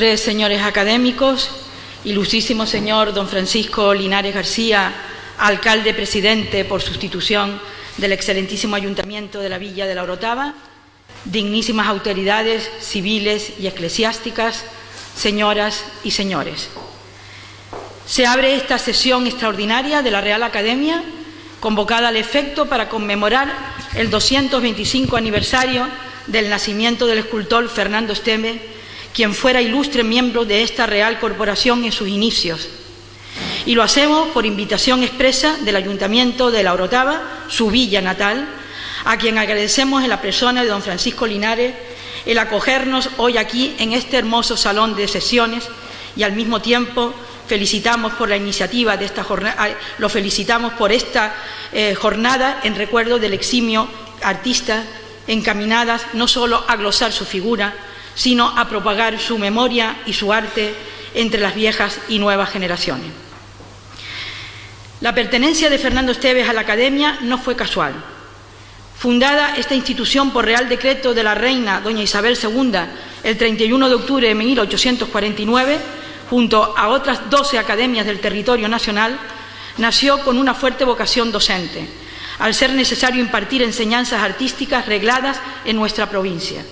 ilustres señores académicos, ilustrísimo señor don Francisco Linares García, alcalde presidente por sustitución del excelentísimo Ayuntamiento de la Villa de la Orotava, dignísimas autoridades civiles y eclesiásticas, señoras y señores. Se abre esta sesión extraordinaria de la Real Academia, convocada al efecto para conmemorar el 225 aniversario del nacimiento del escultor Fernando Esteves, quien fuera ilustre miembro de esta Real Corporación en sus inicios. Y lo hacemos por invitación expresa del Ayuntamiento de la Orotava, su villa natal, a quien agradecemos en la persona de don Francisco Linares el acogernos hoy aquí en este hermoso salón de sesiones, y al mismo tiempo felicitamos por la iniciativa de esta jornada, lo felicitamos por esta jornada en recuerdo del eximio artista, encaminadas no solo a glosar su figura, sino a propagar su memoria y su arte entre las viejas y nuevas generaciones. La pertenencia de Fernando Esteves a la Academia no fue casual. Fundada esta institución por Real Decreto de la Reina doña Isabel II el 31 de octubre de 1849, junto a otras 12 academias del territorio nacional, nació con una fuerte vocación docente, al ser necesario impartir enseñanzas artísticas regladas en nuestra provincia.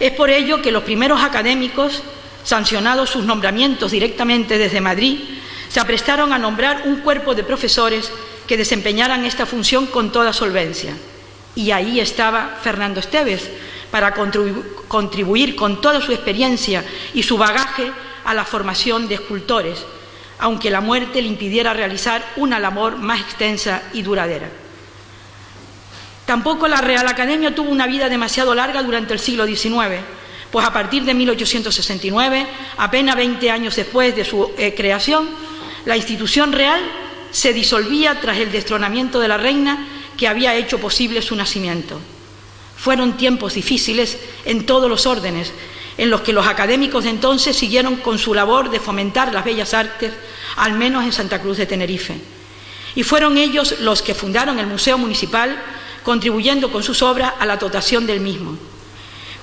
Es por ello que los primeros académicos, sancionados sus nombramientos directamente desde Madrid, se aprestaron a nombrar un cuerpo de profesores que desempeñaran esta función con toda solvencia. Y ahí estaba Fernando Esteves, para contribuir con toda su experiencia y su bagaje a la formación de escultores, aunque la muerte le impidiera realizar una labor más extensa y duradera. Tampoco la Real Academia tuvo una vida demasiado larga durante el siglo XIX, pues a partir de 1869, apenas 20 años después de su creación, la institución real se disolvía tras el destronamiento de la reina que había hecho posible su nacimiento. Fueron tiempos difíciles en todos los órdenes, en los que los académicos de entonces siguieron con su labor de fomentar las bellas artes, al menos en Santa Cruz de Tenerife. Y fueron ellos los que fundaron el Museo Municipal, contribuyendo con sus obras a la dotación del mismo.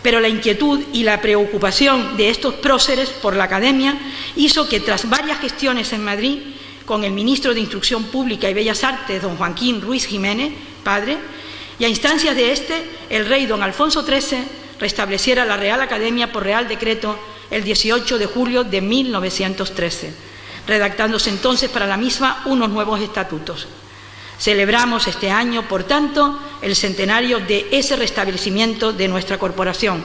Pero la inquietud y la preocupación de estos próceres por la Academia hizo que, tras varias gestiones en Madrid, con el ministro de Instrucción Pública y Bellas Artes, don Joaquín Ruiz Jiménez, padre, y a instancias de este, el rey don Alfonso XIII restableciera la Real Academia por Real Decreto el 18 de julio de 1913, redactándose entonces para la misma unos nuevos estatutos. Celebramos este año, por tanto, el centenario de ese restablecimiento de nuestra corporación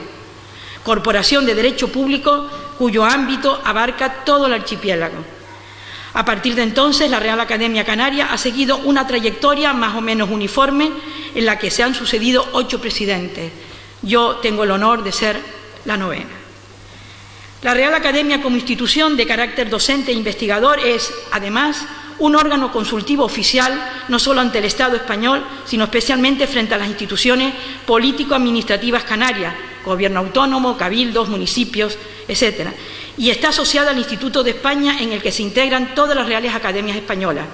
de derecho público cuyo ámbito abarca todo el archipiélago. A partir de entonces, la Real Academia Canaria ha seguido una trayectoria más o menos uniforme en la que se han sucedido 8 presidentes. Yo tengo el honor de ser la 9ª. La Real Academia, como institución de carácter docente e investigador, es, además, un órgano consultivo oficial no solo ante el Estado español, sino especialmente frente a las instituciones político-administrativas canarias, gobierno autónomo, cabildos, municipios, etc. Y está asociada al Instituto de España, en el que se integran todas las Reales Academias Españolas.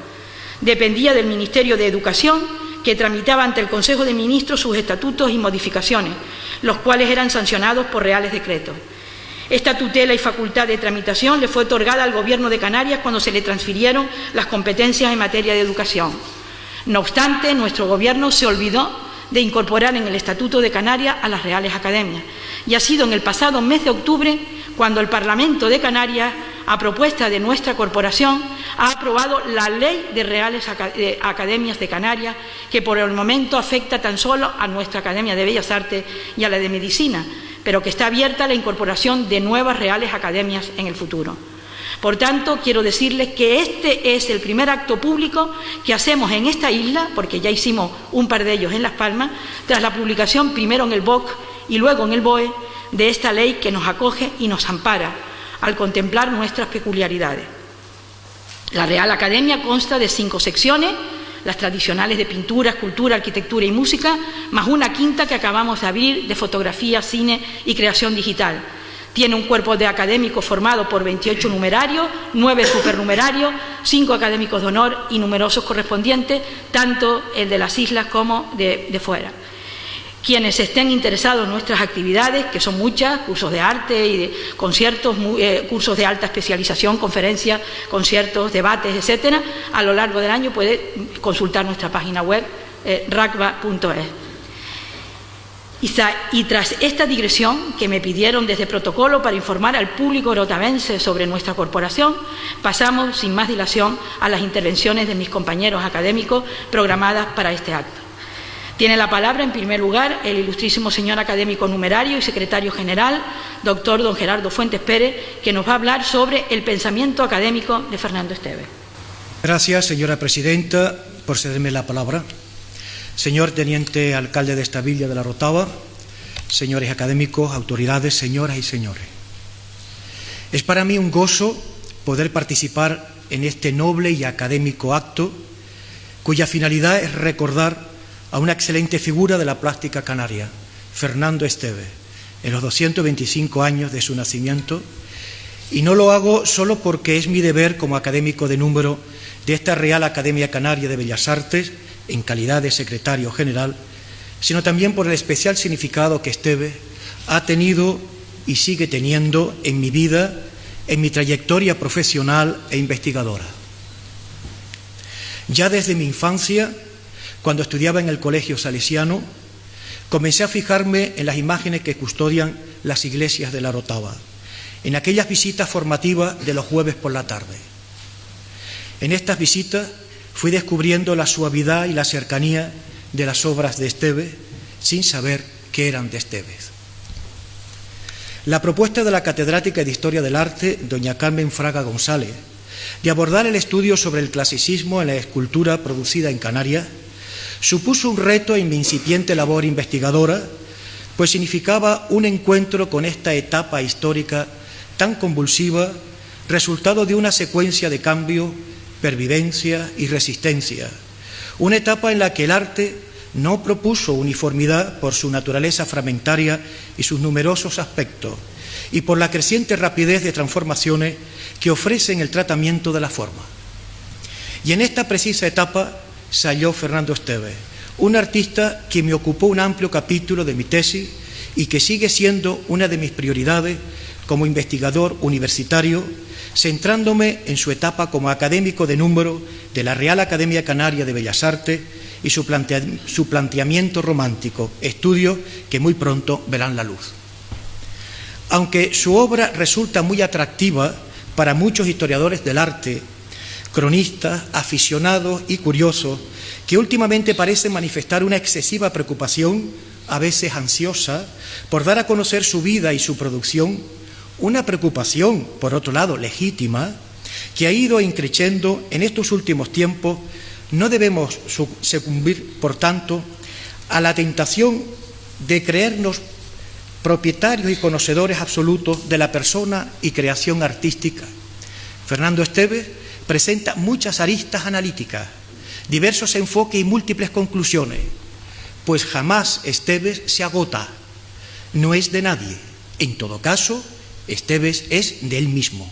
Dependía del Ministerio de Educación, que tramitaba ante el Consejo de Ministros sus estatutos y modificaciones, los cuales eran sancionados por reales decretos. Esta tutela y facultad de tramitación le fue otorgada al Gobierno de Canarias cuando se le transfirieron las competencias en materia de educación. No obstante, nuestro Gobierno se olvidó de incorporar en el Estatuto de Canarias a las Reales Academias, y ha sido en el pasado mes de octubre cuando el Parlamento de Canarias, a propuesta de nuestra corporación, ha aprobado la Ley de Reales Academias de Canarias, que por el momento afecta tan solo a nuestra Academia de Bellas Artes y a la de Medicina, pero que está abierta a la incorporación de nuevas Reales Academias en el futuro. Por tanto, quiero decirles que este es el primer acto público que hacemos en esta isla, porque ya hicimos un par de ellos en Las Palmas, tras la publicación primero en el BOC y luego en el BOE de esta ley que nos acoge y nos ampara al contemplar nuestras peculiaridades. La Real Academia consta de 5 secciones, las tradicionales de pintura, escultura, arquitectura y música, más una quinta que acabamos de abrir de fotografía, cine y creación digital. Tiene un cuerpo de académicos formado por 28 numerarios, 9 supernumerarios, 5 académicos de honor y numerosos correspondientes, tanto el de las islas como de fuera. Quienes estén interesados en nuestras actividades, que son muchas, cursos de arte y de conciertos, cursos de alta especialización, conferencias, conciertos, debates, etcétera, a lo largo del año puede consultar nuestra página web racba.es. Y tras esta digresión que me pidieron desde protocolo para informar al público orotavense sobre nuestra corporación, pasamos sin más dilación a las intervenciones de mis compañeros académicos programadas para este acto. Tiene la palabra, en primer lugar, el ilustrísimo señor académico numerario y secretario general, doctor don Gerardo Fuentes Pérez, que nos va a hablar sobre el pensamiento académico de Fernando Esteves. Gracias, señora presidenta, por cederme la palabra. Señor teniente alcalde de esta villa de La Rotava, señores académicos, autoridades, señoras y señores. Es para mí un gozo poder participar en este noble y académico acto, cuya finalidad es recordar a una excelente figura de la plástica canaria, Fernando Esteves, en los 225 años de su nacimiento, y no lo hago solo porque es mi deber como académico de número de esta Real Academia Canaria de Bellas Artes, en calidad de secretario general, sino también por el especial significado que Esteves ha tenido y sigue teniendo en mi vida, en mi trayectoria profesional e investigadora. Ya desde mi infancia, cuando estudiaba en el Colegio Salesiano, comencé a fijarme en las imágenes que custodian las iglesias de La Rotava, en aquellas visitas formativas de los jueves por la tarde. En estas visitas fui descubriendo la suavidad y la cercanía de las obras de Esteves, sin saber que eran de Esteves. La propuesta de la catedrática de Historia del Arte, doña Carmen Fraga González, de abordar el estudio sobre el clasicismo en la escultura producida en Canarias, supuso un reto en mi incipiente labor investigadora, pues significaba un encuentro con esta etapa histórica tan convulsiva, resultado de una secuencia de cambio, pervivencia y resistencia, una etapa en la que el arte no propuso uniformidad por su naturaleza fragmentaria y sus numerosos aspectos, y por la creciente rapidez de transformaciones que ofrecen el tratamiento de la forma. Y en esta precisa etapa se halló Fernando Esteves, un artista que me ocupó un amplio capítulo de mi tesis y que sigue siendo una de mis prioridades como investigador universitario, centrándome en su etapa como académico de número de la Real Academia Canaria de Bellas Artes y su planteamiento romántico, estudios que muy pronto verán la luz. Aunque su obra resulta muy atractiva para muchos historiadores del arte, cronistas, aficionados y curiosos, que últimamente parecen manifestar una excesiva preocupación, a veces ansiosa, por dar a conocer su vida y su producción, una preocupación, por otro lado, legítima, que ha ido increciendo en estos últimos tiempos. No debemos sucumbir, por tanto, a la tentación de creernos propietarios y conocedores absolutos de la persona y creación artística. Fernando Esteves presenta muchas aristas analíticas, diversos enfoques y múltiples conclusiones, pues jamás Esteves se agota, no es de nadie. En todo caso, Esteves es de él mismo,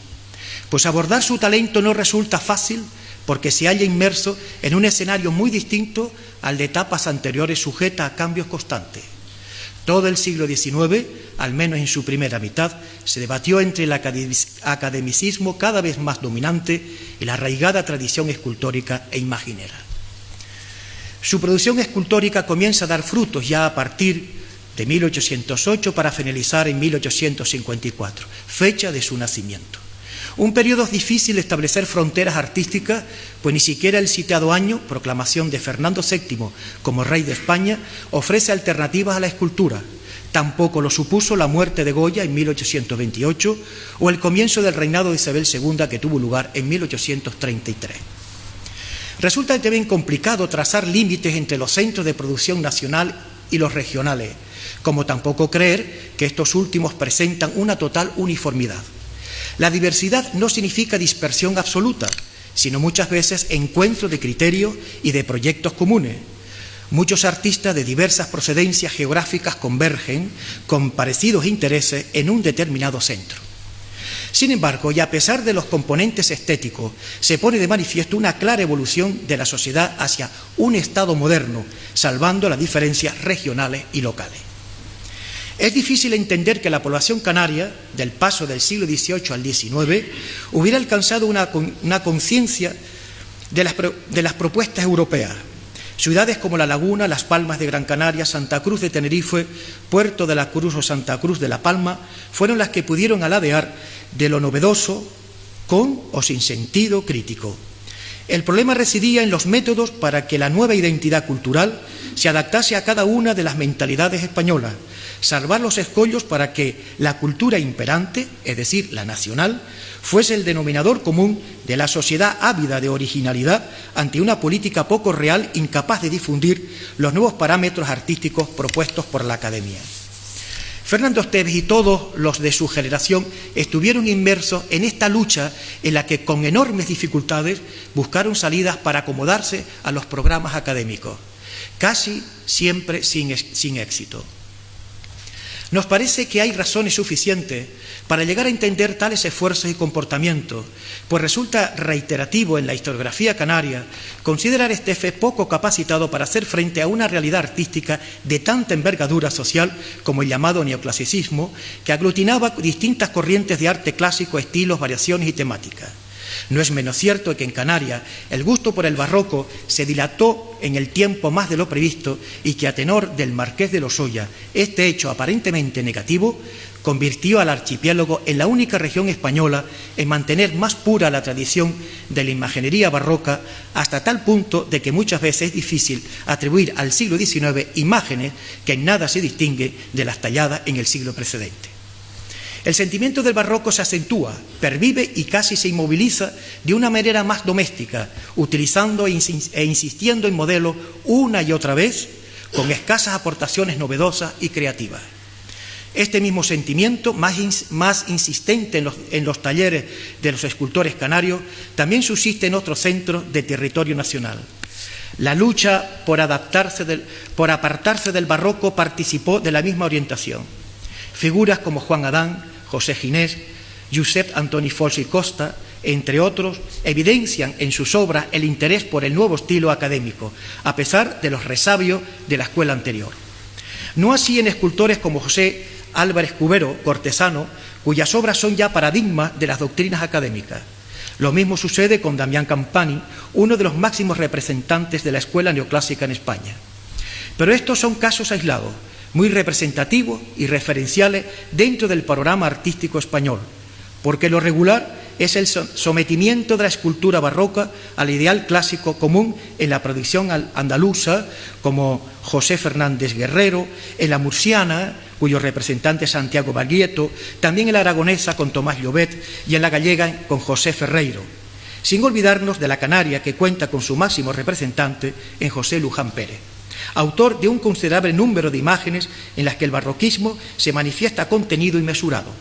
pues abordar su talento no resulta fácil porque se halla inmerso en un escenario muy distinto al de etapas anteriores sujeta a cambios constantes. Todo el siglo XIX, al menos en su primera mitad, se debatió entre el academicismo cada vez más dominante y la arraigada tradición escultórica e imaginera. Su producción escultórica comienza a dar frutos ya a partir de 1808 para finalizar en 1854, fecha de su nacimiento. Un periodo difícil de establecer fronteras artísticas, pues ni siquiera el citado año, proclamación de Fernando VII como rey de España, ofrece alternativas a la escultura. Tampoco lo supuso la muerte de Goya en 1828 o el comienzo del reinado de Isabel II, que tuvo lugar en 1833. Resulta también complicado trazar límites entre los centros de producción nacional y los regionales, como tampoco creer que estos últimos presentan una total uniformidad. La diversidad no significa dispersión absoluta, sino muchas veces encuentro de criterios y de proyectos comunes. Muchos artistas de diversas procedencias geográficas convergen con parecidos intereses en un determinado centro. Sin embargo, y a pesar de los componentes estéticos, se pone de manifiesto una clara evolución de la sociedad hacia un Estado moderno, salvando las diferencias regionales y locales. Es difícil entender que la población canaria, del paso del siglo XVIII al XIX, hubiera alcanzado una conciencia de las propuestas europeas. Ciudades como La Laguna, Las Palmas de Gran Canaria, Santa Cruz de Tenerife, Puerto de la Cruz o Santa Cruz de La Palma fueron las que pudieron alardear de lo novedoso con o sin sentido crítico. El problema residía en los métodos para que la nueva identidad cultural se adaptase a cada una de las mentalidades españolas, salvar los escollos para que la cultura imperante, es decir, la nacional, fuese el denominador común de la sociedad ávida de originalidad ante una política poco real, incapaz de difundir los nuevos parámetros artísticos propuestos por la Academia. Fernando Esteves y todos los de su generación estuvieron inmersos en esta lucha en la que con enormes dificultades buscaron salidas para acomodarse a los programas académicos, casi siempre sin éxito. Nos parece que hay razones suficientes para llegar a entender tales esfuerzos y comportamientos, pues resulta reiterativo en la historiografía canaria considerar a Esteves poco capacitado para hacer frente a una realidad artística de tanta envergadura social como el llamado neoclasicismo, que aglutinaba distintas corrientes de arte clásico, estilos, variaciones y temáticas. No es menos cierto que en Canarias el gusto por el barroco se dilató en el tiempo más de lo previsto y que a tenor del Marqués de Lozoya este hecho aparentemente negativo convirtió al archipiélago en la única región española en mantener más pura la tradición de la imaginería barroca, hasta tal punto de que muchas veces es difícil atribuir al siglo XIX imágenes que en nada se distinguen de las talladas en el siglo precedente. El sentimiento del barroco se acentúa, pervive y casi se inmoviliza de una manera más doméstica, utilizando e insistiendo en modelos una y otra vez, con escasas aportaciones novedosas y creativas. Este mismo sentimiento, más insistente en los talleres de los escultores canarios, también subsiste en otros centros de territorio nacional. La lucha por apartarse del barroco participó de la misma orientación. Figuras como Juan Adán, José Ginés, Josep Antoni Fols i Costa, entre otros, evidencian en sus obras el interés por el nuevo estilo académico, a pesar de los resabios de la escuela anterior. No así en escultores como José Álvarez Cubero, cortesano, cuyas obras son ya paradigmas de las doctrinas académicas. Lo mismo sucede con Damián Campani, uno de los máximos representantes de la escuela neoclásica en España. Pero estos son casos aislados, muy representativos y referenciales dentro del panorama artístico español, porque lo regular es el sometimiento de la escultura barroca al ideal clásico común en la producción andaluza, como José Fernández Guerrero, en la murciana, cuyo representante es Santiago Baglietto, también en la aragonesa con Tomás Llobet y en la gallega con José Ferreiro, sin olvidarnos de la canaria, que cuenta con su máximo representante en José Luján Pérez, autor de un considerable número de imágenes en las que el barroquismo se manifiesta contenido y mesurado.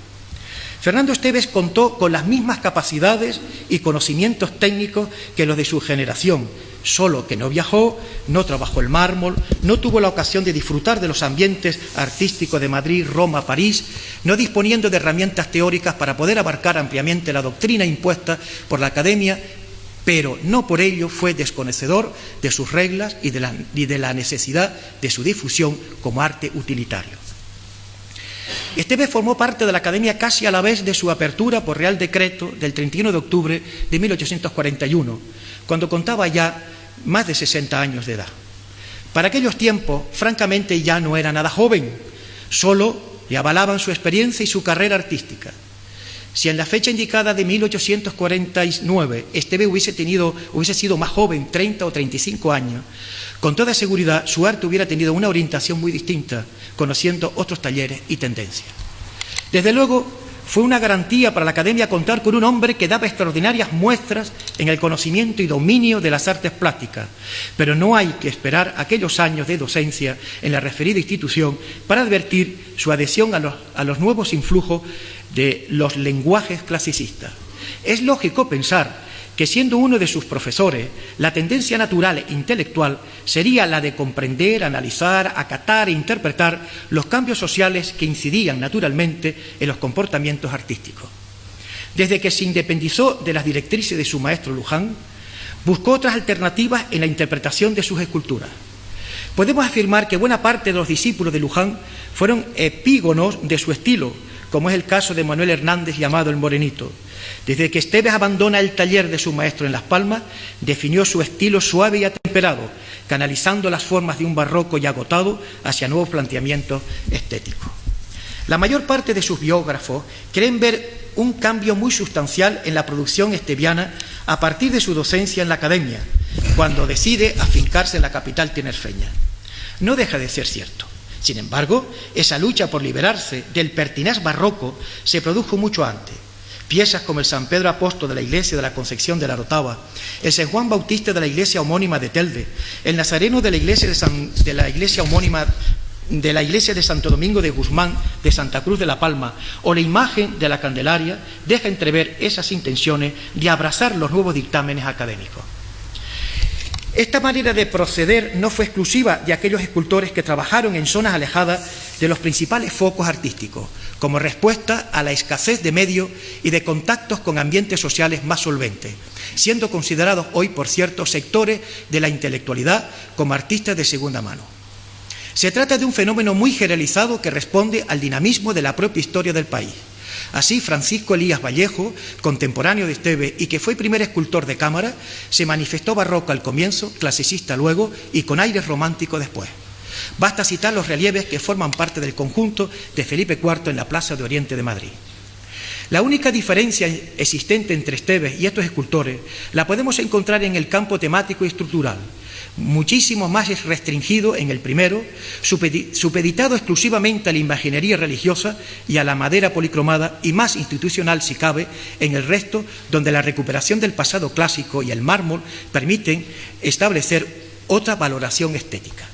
Fernando Esteves contó con las mismas capacidades y conocimientos técnicos que los de su generación, solo que no viajó, no trabajó el mármol, no tuvo la ocasión de disfrutar de los ambientes artísticos de Madrid, Roma, París, no disponiendo de herramientas teóricas para poder abarcar ampliamente la doctrina impuesta por la Academia, pero no por ello fue desconocedor de sus reglas y de la necesidad de su difusión como arte utilitario. Esteves formó parte de la Academia casi a la vez de su apertura por Real Decreto del 31 de octubre de 1841, cuando contaba ya más de 60 años de edad. Para aquellos tiempos, francamente, ya no era nada joven, solo le avalaban su experiencia y su carrera artística. Si en la fecha indicada de 1849 Esteves hubiese sido más joven, 30 o 35 años, con toda seguridad su arte hubiera tenido una orientación muy distinta, conociendo otros talleres y tendencias. Desde luego, fue una garantía para la Academia contar con un hombre que daba extraordinarias muestras en el conocimiento y dominio de las artes plásticas, pero no hay que esperar aquellos años de docencia en la referida institución para advertir su adhesión a los nuevos influjos de los lenguajes clasicistas. Es lógico pensar que, siendo uno de sus profesores, la tendencia natural e intelectual sería la de comprender, analizar, acatar e interpretar los cambios sociales que incidían naturalmente en los comportamientos artísticos. Desde que se independizó de las directrices de su maestro Luján, buscó otras alternativas en la interpretación de sus esculturas. Podemos afirmar que buena parte de los discípulos de Luján fueron epígonos de su estilo, como es el caso de Manuel Hernández, llamado el Morenito. Desde que Esteves abandona el taller de su maestro en Las Palmas, definió su estilo suave y atemperado, canalizando las formas de un barroco ya agotado hacia nuevos planteamientos estéticos. La mayor parte de sus biógrafos creen ver un cambio muy sustancial en la producción esteviana a partir de su docencia en la academia, cuando decide afincarse en la capital tinerfeña. No deja de ser cierto. Sin embargo, esa lucha por liberarse del pertinaz barroco se produjo mucho antes. Piezas como el San Pedro Apóstol de la iglesia de la Concepción de la Orotava, el San Juan Bautista de la iglesia homónima de Telde, el Nazareno de la iglesia homónima de la iglesia de Santo Domingo de Guzmán de Santa Cruz de la Palma o la imagen de la Candelaria, deja entrever esas intenciones de abrazar los nuevos dictámenes académicos. Esta manera de proceder no fue exclusiva de aquellos escultores que trabajaron en zonas alejadas de los principales focos artísticos, como respuesta a la escasez de medios y de contactos con ambientes sociales más solventes, siendo considerados hoy, por cierto, sectores de la intelectualidad como artistas de segunda mano. Se trata de un fenómeno muy generalizado que responde al dinamismo de la propia historia del país. Así, Francisco Elías Vallejo, contemporáneo de Esteves y que fue primer escultor de cámara, se manifestó barroco al comienzo, clasicista luego y con aires románticos después. Basta citar los relieves que forman parte del conjunto de Felipe IV en la Plaza de Oriente de Madrid. La única diferencia existente entre Esteves y estos escultores la podemos encontrar en el campo temático y estructural, muchísimo más restringido en el primero, supeditado exclusivamente a la imaginería religiosa y a la madera policromada, y más institucional, si cabe, en el resto, donde la recuperación del pasado clásico y el mármol permiten establecer otra valoración estética.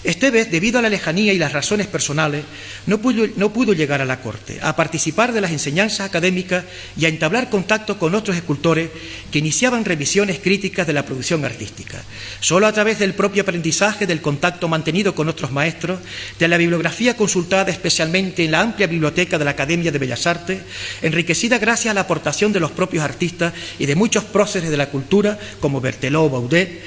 Esteves, debido a la lejanía y las razones personales, no pudo llegar a la corte, a participar de las enseñanzas académicas y a entablar contacto con otros escultores que iniciaban revisiones críticas de la producción artística. Solo a través del propio aprendizaje, del contacto mantenido con otros maestros, de la bibliografía consultada especialmente en la amplia biblioteca de la Academia de Bellas Artes, enriquecida gracias a la aportación de los propios artistas y de muchos próceres de la cultura como Berthelot o Baudet,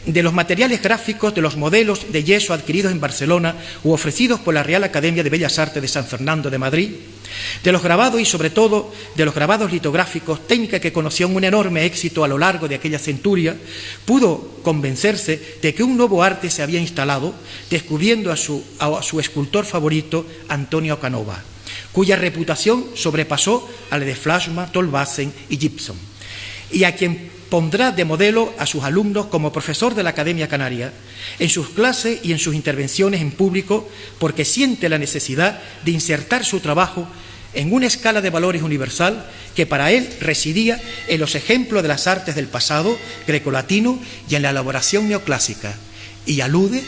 de los materiales gráficos, de los modelos de yeso adquiridos en Barcelona u ofrecidos por la Real Academia de Bellas Artes de San Fernando de Madrid, de los grabados y sobre todo de los grabados litográficos, técnica que conoció un enorme éxito a lo largo de aquella centuria, pudo convencerse de que un nuevo arte se había instalado, descubriendo a su escultor favorito, Antonio Canova, cuya reputación sobrepasó a la de Fleischmann, Tolbasen y Gibson, y a quien pondrá de modelo a sus alumnos como profesor de la Academia Canaria, en sus clases y en sus intervenciones en público, porque siente la necesidad de insertar su trabajo en una escala de valores universal que para él residía en los ejemplos de las artes del pasado grecolatino y en la elaboración neoclásica, y alude,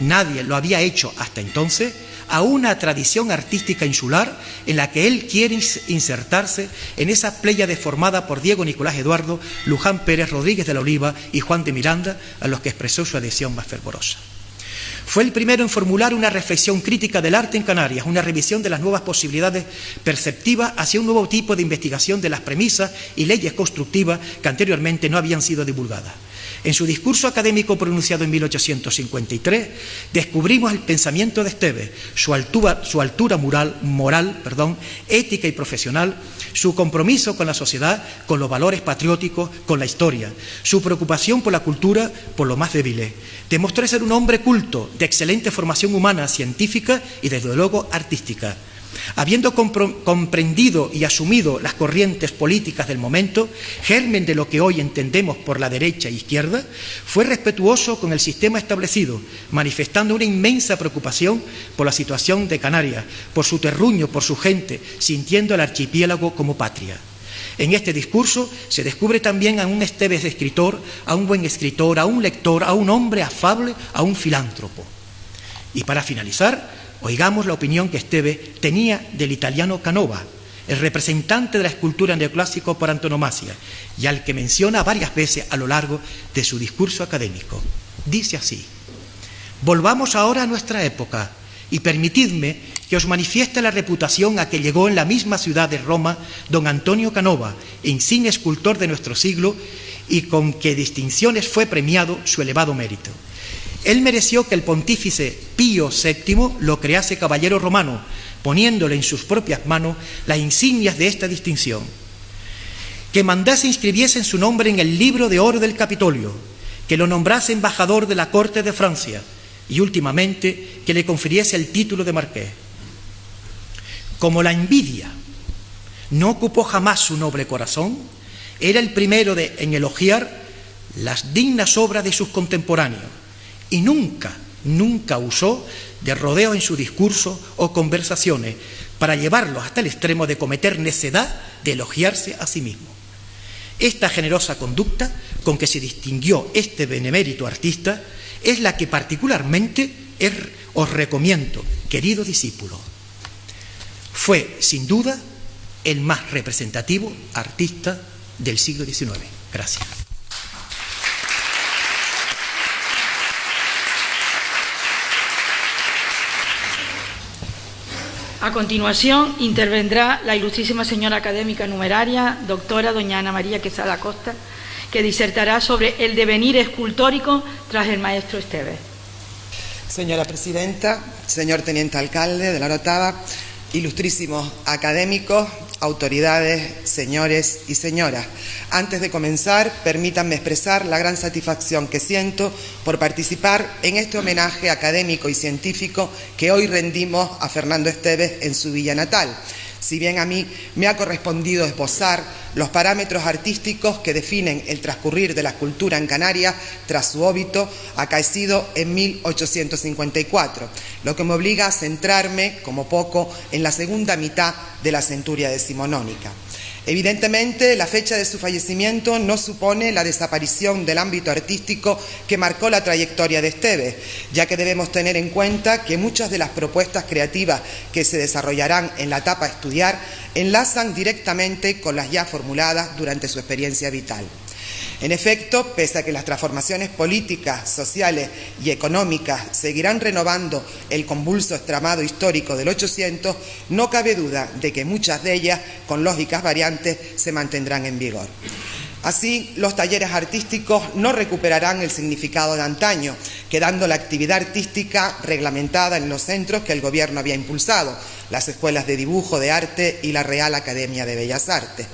nadie lo había hecho hasta entonces, a una tradición artística insular en la que él quiere insertarse en esa pléyade formada por Diego Nicolás Eduardo, Luján Pérez, Rodríguez de la Oliva y Juan de Miranda, a los que expresó su adhesión más fervorosa. Fue el primero en formular una reflexión crítica del arte en Canarias, una revisión de las nuevas posibilidades perceptivas hacia un nuevo tipo de investigación de las premisas y leyes constructivas que anteriormente no habían sido divulgadas. En su discurso académico pronunciado en 1853, descubrimos el pensamiento de Esteves, su altura moral, ética y profesional, su compromiso con la sociedad, con los valores patrióticos, con la historia, su preocupación por la cultura, por los más débiles. Demostró ser un hombre culto, de excelente formación humana, científica y desde luego artística. Habiendo comprendido y asumido las corrientes políticas del momento, germen de lo que hoy entendemos por la derecha e izquierda, fue respetuoso con el sistema establecido, manifestando una inmensa preocupación por la situación de Canarias, por su terruño, por su gente, sintiendo el archipiélago como patria. En este discurso se descubre también a un Esteves de escritor, a un buen escritor, a un lector, a un hombre afable, a un filántropo. Y para finalizar, oigamos la opinión que Esteves tenía del italiano Canova, el representante de la escultura neoclásica por antonomasia, y al que menciona varias veces a lo largo de su discurso académico. Dice así: volvamos ahora a nuestra época, y permitidme que os manifieste la reputación a que llegó en la misma ciudad de Roma don Antonio Canova, insigne escultor de nuestro siglo, y con qué distinciones fue premiado su elevado mérito. Él mereció que el pontífice Pío VII lo crease caballero romano, poniéndole en sus propias manos las insignias de esta distinción, que mandase inscribiesen su nombre en el libro de oro del Capitolio, que lo nombrase embajador de la corte de Francia y últimamente que le confiriese el título de marqués. Como la envidia no ocupó jamás su noble corazón, era el primero en elogiar las dignas obras de sus contemporáneos y nunca usó de rodeo en su discurso o conversaciones para llevarlos hasta el extremo de cometer necedad de elogiarse a sí mismo. Esta generosa conducta con que se distinguió este benemérito artista es la que particularmente os recomiendo, querido discípulo. Fue, sin duda, el más representativo artista del siglo XIX. Gracias. A continuación intervendrá la ilustrísima señora académica numeraria, doctora doña Ana María Quesada Costa, que disertará sobre el devenir escultórico tras el maestro Esteves. Señora presidenta, señor teniente alcalde de La Orotava, ilustrísimos académicos, autoridades, señores y señoras. Antes de comenzar, permítanme expresar la gran satisfacción que siento por participar en este homenaje académico y científico que hoy rendimos a Fernando Esteves en su villa natal. Si bien a mí me ha correspondido esbozar los parámetros artísticos que definen el transcurrir de la escultura en Canarias tras su óbito acaecido en 1854, lo que me obliga a centrarme, como poco, en la segunda mitad de la centuria decimonónica. Evidentemente, la fecha de su fallecimiento no supone la desaparición del ámbito artístico que marcó la trayectoria de Esteves, ya que debemos tener en cuenta que muchas de las propuestas creativas que se desarrollarán en la etapa a estudiar enlazan directamente con las ya formuladas durante su experiencia vital. En efecto, pese a que las transformaciones políticas, sociales y económicas seguirán renovando el convulso entramado histórico del 800, no cabe duda de que muchas de ellas, con lógicas variantes, se mantendrán en vigor. Así, los talleres artísticos no recuperarán el significado de antaño, quedando la actividad artística reglamentada en los centros que el Gobierno había impulsado, las escuelas de dibujo, de arte y la Real Academia de Bellas Artes.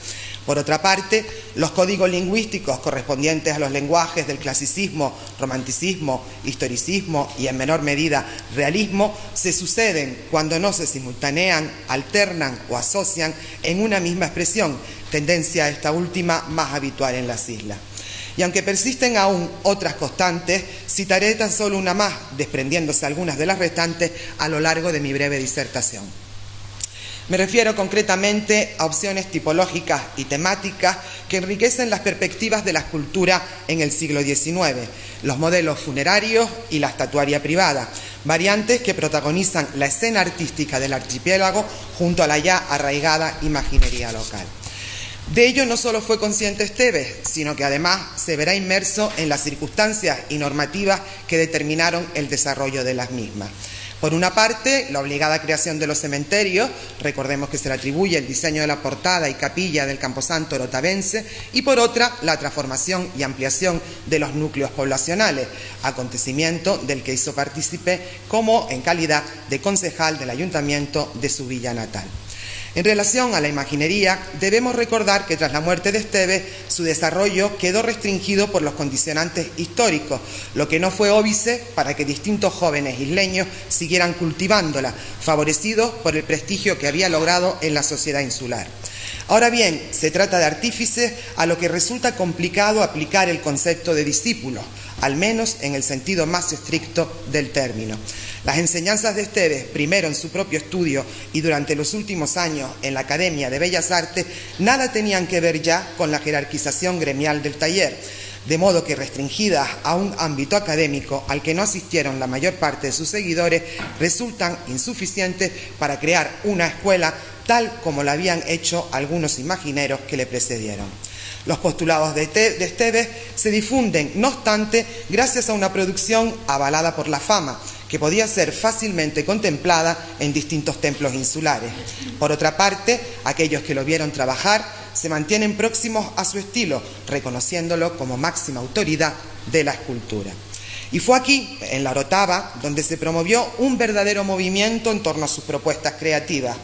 Por otra parte, los códigos lingüísticos correspondientes a los lenguajes del clasicismo, romanticismo, historicismo y, en menor medida, realismo, se suceden cuando no se simultanean, alternan o asocian en una misma expresión, tendencia esta última más habitual en las islas. Y aunque persisten aún otras constantes, citaré tan solo una más, desprendiéndose algunas de las restantes a lo largo de mi breve disertación. Me refiero concretamente a opciones tipológicas y temáticas que enriquecen las perspectivas de la escultura en el siglo XIX, los modelos funerarios y la estatuaria privada, variantes que protagonizan la escena artística del archipiélago junto a la ya arraigada imaginería local. De ello no solo fue consciente Esteves, sino que además se verá inmerso en las circunstancias y normativas que determinaron el desarrollo de las mismas. Por una parte, la obligada creación de los cementerios, recordemos que se le atribuye el diseño de la portada y capilla del Camposanto orotavense, y por otra, la transformación y ampliación de los núcleos poblacionales, acontecimiento del que hizo partícipe como en calidad de concejal del ayuntamiento de su villa natal. En relación a la imaginería, debemos recordar que tras la muerte de Esteves, su desarrollo quedó restringido por los condicionantes históricos, lo que no fue óbice para que distintos jóvenes isleños siguieran cultivándola, favorecidos por el prestigio que había logrado en la sociedad insular. Ahora bien, se trata de artífices a lo que resulta complicado aplicar el concepto de discípulo, al menos en el sentido más estricto del término. Las enseñanzas de Esteves, primero en su propio estudio y durante los últimos años en la Academia de Bellas Artes, nada tenían que ver ya con la jerarquización gremial del taller, de modo que restringidas a un ámbito académico al que no asistieron la mayor parte de sus seguidores, resultan insuficientes para crear una escuela tal como la habían hecho algunos imagineros que le precedieron. Los postulados de Esteves se difunden, no obstante, gracias a una producción avalada por la fama, que podía ser fácilmente contemplada en distintos templos insulares. Por otra parte, aquellos que lo vieron trabajar se mantienen próximos a su estilo, reconociéndolo como máxima autoridad de la escultura. Y fue aquí, en la Orotava, donde se promovió un verdadero movimiento en torno a sus propuestas creativas.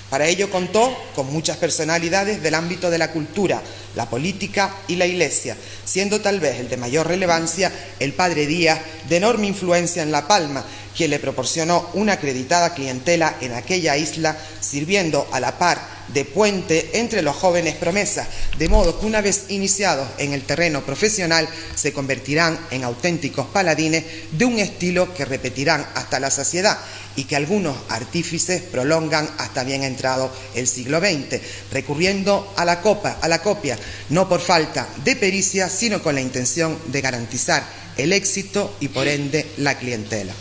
Para ello contó con muchas personalidades del ámbito de la cultura, la política y la Iglesia, siendo tal vez el de mayor relevancia el padre Díaz, de enorme influencia en La Palma, quien le proporcionó una acreditada clientela en aquella isla, sirviendo a la par de puente entre los jóvenes promesas, de modo que una vez iniciados en el terreno profesional se convertirán en auténticos paladines de un estilo que repetirán hasta la saciedad y que algunos artífices prolongan hasta bien entrado el siglo XX, recurriendo a la copia, no por falta de pericia, sino con la intención de garantizar el éxito y por ende la clientela.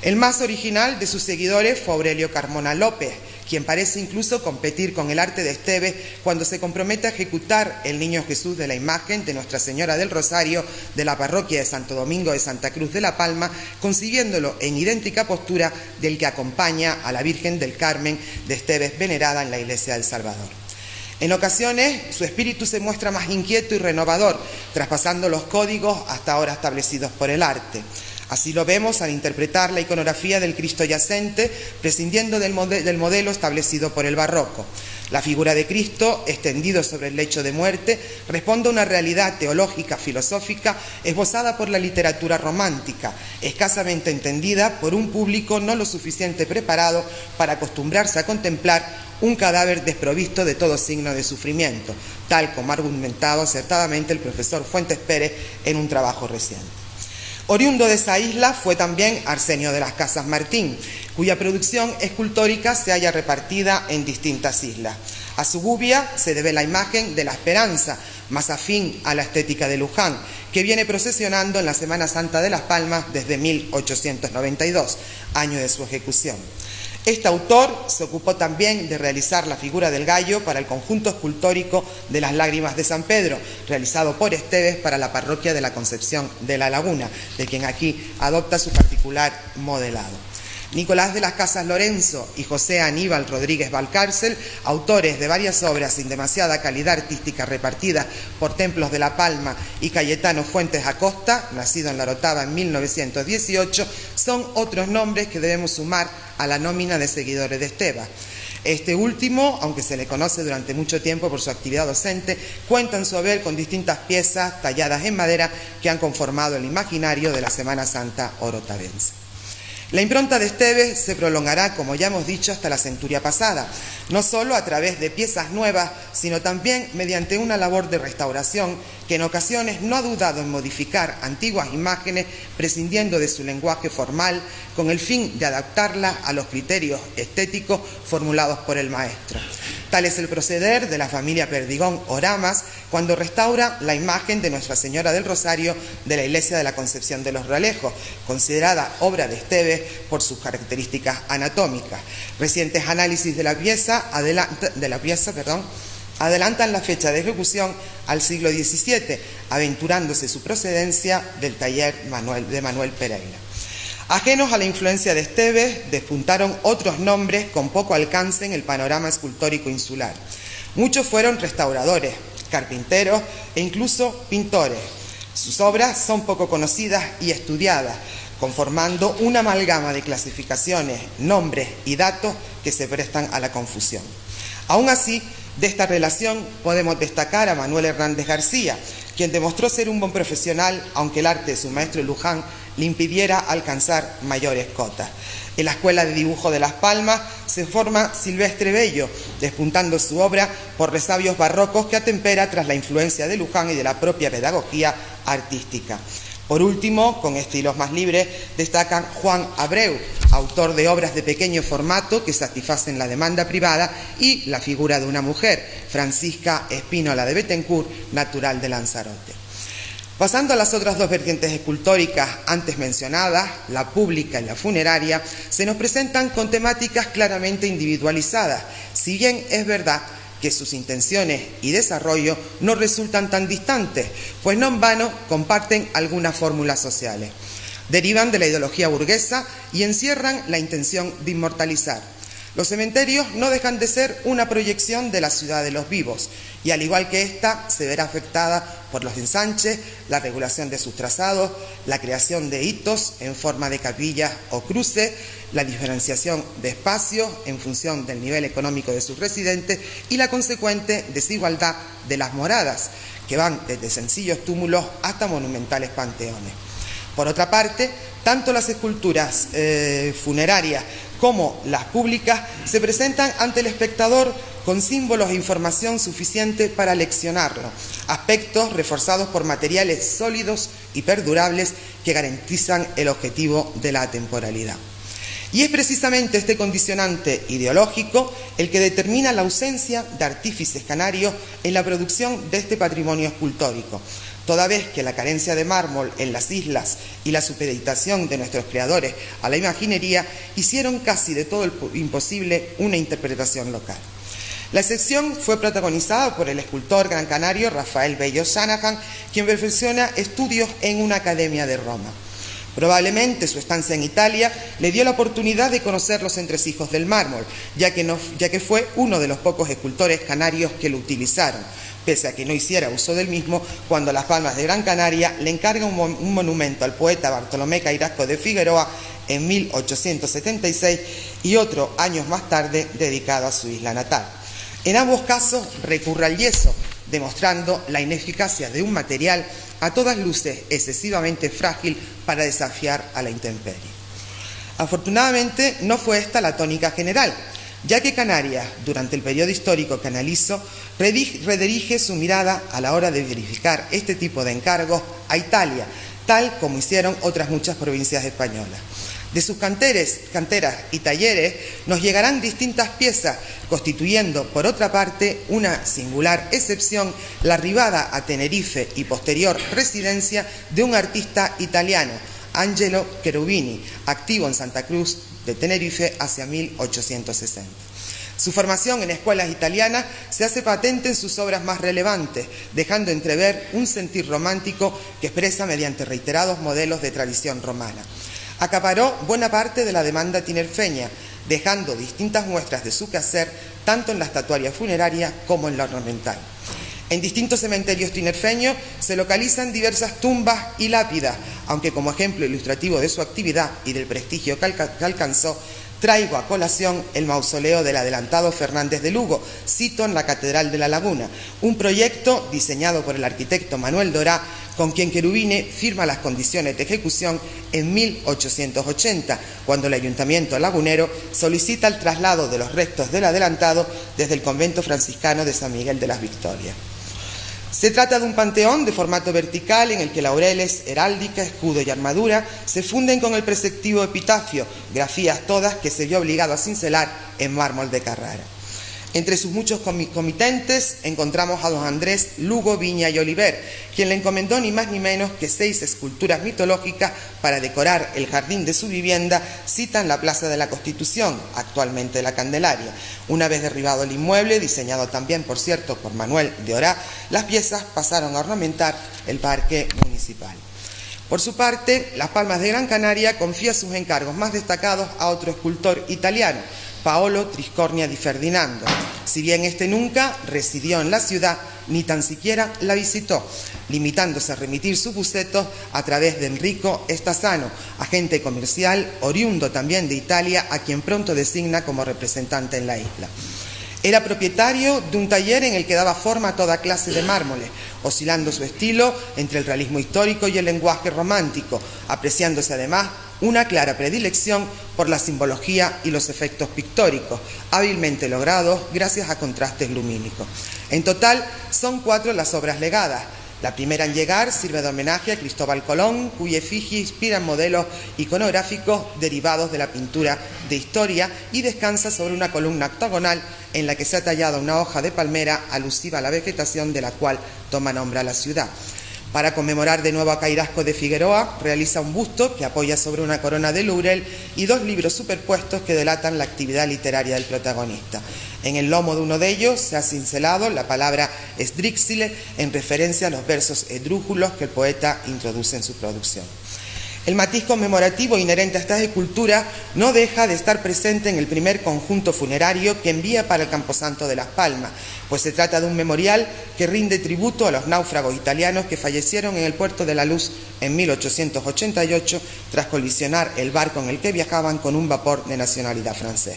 El más original de sus seguidores fue Aurelio Carmona López, quien parece incluso competir con el arte de Esteves cuando se compromete a ejecutar el Niño Jesús de la imagen de Nuestra Señora del Rosario de la parroquia de Santo Domingo de Santa Cruz de La Palma, consiguiéndolo en idéntica postura del que acompaña a la Virgen del Carmen de Esteves venerada en la iglesia del Salvador. En ocasiones, su espíritu se muestra más inquieto y renovador, traspasando los códigos hasta ahora establecidos por el arte. Así lo vemos al interpretar la iconografía del Cristo yacente, prescindiendo del modelo establecido por el barroco. La figura de Cristo, extendido sobre el lecho de muerte, responde a una realidad teológica, filosófica, esbozada por la literatura romántica, escasamente entendida por un público no lo suficiente preparado para acostumbrarse a contemplar un cadáver desprovisto de todo signo de sufrimiento, tal como ha argumentado acertadamente el profesor Fuentes Pérez en un trabajo reciente. Oriundo de esa isla fue también Arsenio de las Casas Martín, cuya producción escultórica se halla repartida en distintas islas. A su gubia se debe la imagen de la Esperanza, más afín a la estética de Luján, que viene procesionando en la Semana Santa de Las Palmas desde 1892, año de su ejecución. Este autor se ocupó también de realizar la figura del gallo para el conjunto escultórico de las Lágrimas de San Pedro, realizado por Esteves para la parroquia de la Concepción de la Laguna, de quien aquí adopta su particular modelado. Nicolás de las Casas Lorenzo y José Aníbal Rodríguez Valcárcel, autores de varias obras sin demasiada calidad artística repartidas por templos de La Palma, y Cayetano Fuentes Acosta, nacido en La Orotava en 1918, son otros nombres que debemos sumar a la nómina de seguidores de Esteves. Este último, aunque se le conoce durante mucho tiempo por su actividad docente, cuenta en su haber con distintas piezas talladas en madera que han conformado el imaginario de la Semana Santa orotavense. La impronta de Esteves se prolongará, como ya hemos dicho, hasta la centuria pasada, no solo a través de piezas nuevas, sino también mediante una labor de restauración que en ocasiones no ha dudado en modificar antiguas imágenes prescindiendo de su lenguaje formal con el fin de adaptarla a los criterios estéticos formulados por el maestro. Tal es el proceder de la familia Perdigón Oramas cuando restaura la imagen de Nuestra Señora del Rosario de la iglesia de la Concepción de los Realejos, considerada obra de Esteves por sus características anatómicas. Recientes análisis de la pieza adelantan la fecha de ejecución al siglo XVII, aventurándose su procedencia del taller de Manuel Pereira. Ajenos a la influencia de Esteves, despuntaron otros nombres con poco alcance en el panorama escultórico insular. Muchos fueron restauradores, carpinteros e incluso pintores. Sus obras son poco conocidas y estudiadas, conformando una amalgama de clasificaciones, nombres y datos que se prestan a la confusión. Aún así, de esta relación podemos destacar a Manuel Hernández García, quien demostró ser un buen profesional, aunque el arte de su maestro Luján le impidiera alcanzar mayores cotas. En la Escuela de Dibujo de Las Palmas se forma Silvestre Bello, despuntando su obra por resabios barrocos que atempera tras la influencia de Luján y de la propia pedagogía artística. Por último, con estilos más libres, destacan Juan Abreu, autor de obras de pequeño formato que satisfacen la demanda privada, y la figura de una mujer, Francisca Espínola de Bettencourt, natural de Lanzarote. Pasando a las otras dos vertientes escultóricas antes mencionadas, la pública y la funeraria, se nos presentan con temáticas claramente individualizadas, si bien es verdad que sus intenciones y desarrollo no resultan tan distantes, pues no en vano comparten algunas fórmulas sociales. Derivan de la ideología burguesa y encierran la intención de inmortalizar. Los cementerios no dejan de ser una proyección de la ciudad de los vivos y al igual que ésta se verá afectada por los ensanches, la regulación de sus trazados, la creación de hitos en forma de capillas o cruces, la diferenciación de espacios en función del nivel económico de sus residentes y la consecuente desigualdad de las moradas, que van desde sencillos túmulos hasta monumentales panteones. Por otra parte, tanto las esculturas funerarias como las públicas se presentan ante el espectador con símbolos e información suficiente para leccionarlo, aspectos reforzados por materiales sólidos y perdurables que garantizan el objetivo de la atemporalidad. Y es precisamente este condicionante ideológico el que determina la ausencia de artífices canarios en la producción de este patrimonio escultórico, toda vez que la carencia de mármol en las islas y la supeditación de nuestros creadores a la imaginería hicieron casi de todo imposible una interpretación local. La excepción fue protagonizada por el escultor gran canario Rafael Bello Shanahan, quien perfecciona estudios en una academia de Roma. Probablemente su estancia en Italia le dio la oportunidad de conocer los entresijos del mármol, ya que fue uno de los pocos escultores canarios que lo utilizaron, pese a que no hiciera uso del mismo cuando Las Palmas de Gran Canaria le encarga un monumento al poeta Bartolomé Cairasco de Figueroa en 1876 y otro años más tarde dedicado a su isla natal. En ambos casos recurre al yeso, demostrando la ineficacia de un material a todas luces excesivamente frágil para desafiar a la intemperie. Afortunadamente no fue esta la tónica general, ya que Canarias, durante el periodo histórico que analizo, redirige su mirada a la hora de verificar este tipo de encargos a Italia, tal como hicieron otras muchas provincias españolas. De sus canteras y talleres nos llegarán distintas piezas, constituyendo, por otra parte, una singular excepción, la arribada a Tenerife y posterior residencia de un artista italiano, Angelo Cherubini, activo en Santa Cruz de Tenerife hacia 1860. Su formación en escuelas italianas se hace patente en sus obras más relevantes, dejando entrever un sentir romántico que expresa mediante reiterados modelos de tradición romana. Acaparó buena parte de la demanda tinerfeña, dejando distintas muestras de su quehacer tanto en la estatuaria funeraria como en la ornamental. En distintos cementerios tinerfeños se localizan diversas tumbas y lápidas, aunque como ejemplo ilustrativo de su actividad y del prestigio que alcanzó, traigo a colación el mausoleo del adelantado Fernández de Lugo, sito en la Catedral de la Laguna, un proyecto diseñado por el arquitecto Manuel Dorá, con quien Cherubini firma las condiciones de ejecución en 1880, cuando el Ayuntamiento lagunero solicita el traslado de los restos del adelantado desde el convento franciscano de San Miguel de las Victorias. Se trata de un panteón de formato vertical en el que laureles, heráldica, escudo y armadura se funden con el preceptivo epitafio, grafías todas que se vio obligado a cincelar en mármol de Carrara. Entre sus muchos comitentes encontramos a don Andrés Lugo, Viña y Oliver, quien le encomendó ni más ni menos que 6 esculturas mitológicas para decorar el jardín de su vivienda, cita en la Plaza de la Constitución, actualmente la Candelaria. Una vez derribado el inmueble, diseñado también, por cierto, por Manuel de Orá, las piezas pasaron a ornamentar el parque municipal. Por su parte, Las Palmas de Gran Canaria confía sus encargos más destacados a otro escultor italiano, Paolo Triscornia di Ferdinando. Si bien este nunca residió en la ciudad, ni tan siquiera la visitó, limitándose a remitir sus bocetos a través de Enrico Estazano, agente comercial oriundo también de Italia, a quien pronto designa como representante en la isla. Era propietario de un taller en el que daba forma a toda clase de mármoles, oscilando su estilo entre el realismo histórico y el lenguaje romántico, apreciándose además una clara predilección por la simbología y los efectos pictóricos, hábilmente logrados gracias a contrastes lumínicos. En total, son 4 las obras legadas. La primera en llegar sirve de homenaje a Cristóbal Colón, cuya efigie inspira modelos iconográficos derivados de la pintura de historia y descansa sobre una columna octogonal en la que se ha tallado una hoja de palmera alusiva a la vegetación de la cual toma nombre a la ciudad. Para conmemorar de nuevo a Cairasco de Figueroa, realiza un busto que apoya sobre una corona de laurel y 2 libros superpuestos que delatan la actividad literaria del protagonista. En el lomo de uno de ellos se ha cincelado la palabra esdríxile en referencia a los versos esdrújulos que el poeta introduce en su producción. El matiz conmemorativo inherente a estas esculturas no deja de estar presente en el primer conjunto funerario que envía para el Camposanto de Las Palmas, pues se trata de un memorial que rinde tributo a los náufragos italianos que fallecieron en el Puerto de la Luz en 1888 tras colisionar el barco en el que viajaban con un vapor de nacionalidad francés.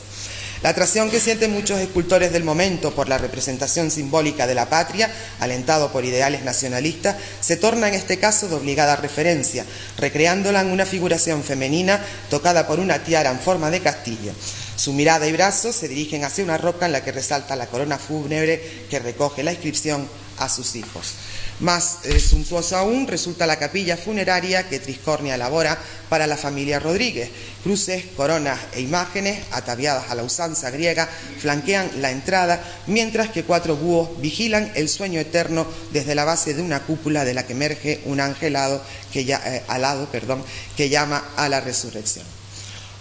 La atracción que sienten muchos escultores del momento por la representación simbólica de la patria, alentado por ideales nacionalistas, se torna en este caso de obligada referencia, recreándola en una figuración femenina tocada por una tiara en forma de castillo. Su mirada y brazos se dirigen hacia una roca en la que resalta la corona fúnebre que recoge la inscripción a sus hijos. Más suntuosa aún resulta la capilla funeraria que Triscornia elabora para la familia Rodríguez. Cruces, coronas e imágenes, ataviadas a la usanza griega, flanquean la entrada, mientras que 4 búhos vigilan el sueño eterno desde la base de una cúpula de la que emerge un ángel alado que llama a la resurrección.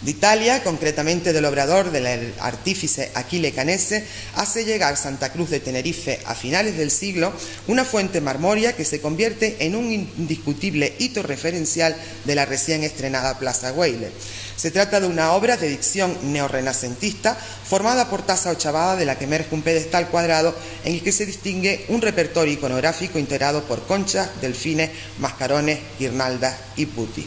De Italia, concretamente del obrador del artífice Achille Canese, hace llegar Santa Cruz de Tenerife a finales del siglo una fuente marmórea que se convierte en un indiscutible hito referencial de la recién estrenada Plaza Güell. Se trata de una obra de dicción neorrenacentista formada por taza ochavada de la que emerge un pedestal cuadrado en el que se distingue un repertorio iconográfico integrado por conchas, delfines, mascarones, guirnaldas y putti.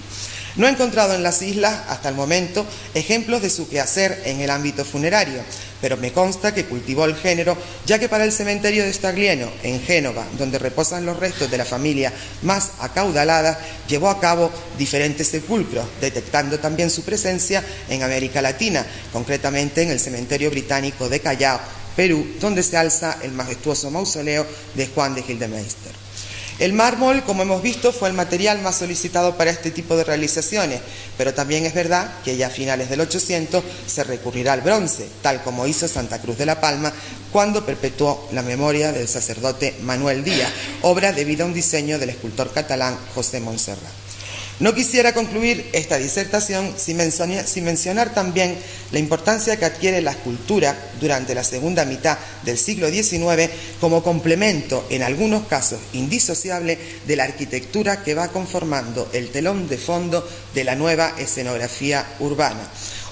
No he encontrado en las islas, hasta el momento, ejemplos de su quehacer en el ámbito funerario, pero me consta que cultivó el género, ya que para el cementerio de Staglieno, en Génova, donde reposan los restos de la familia más acaudalada, llevó a cabo diferentes sepulcros, detectando también su presencia en América Latina, concretamente en el cementerio británico de Callao, Perú, donde se alza el majestuoso mausoleo de Juan de Gildemeister. El mármol, como hemos visto, fue el material más solicitado para este tipo de realizaciones, pero también es verdad que ya a finales del 800 se recurrirá al bronce, tal como hizo Santa Cruz de la Palma cuando perpetuó la memoria del sacerdote Manuel Díaz, obra debida a un diseño del escultor catalán José Montserrat. No quisiera concluir esta disertación sin mencionar también la importancia que adquiere la escultura durante la segunda mitad del siglo XIX como complemento, en algunos casos indisociable, de la arquitectura que va conformando el telón de fondo de la nueva escenografía urbana.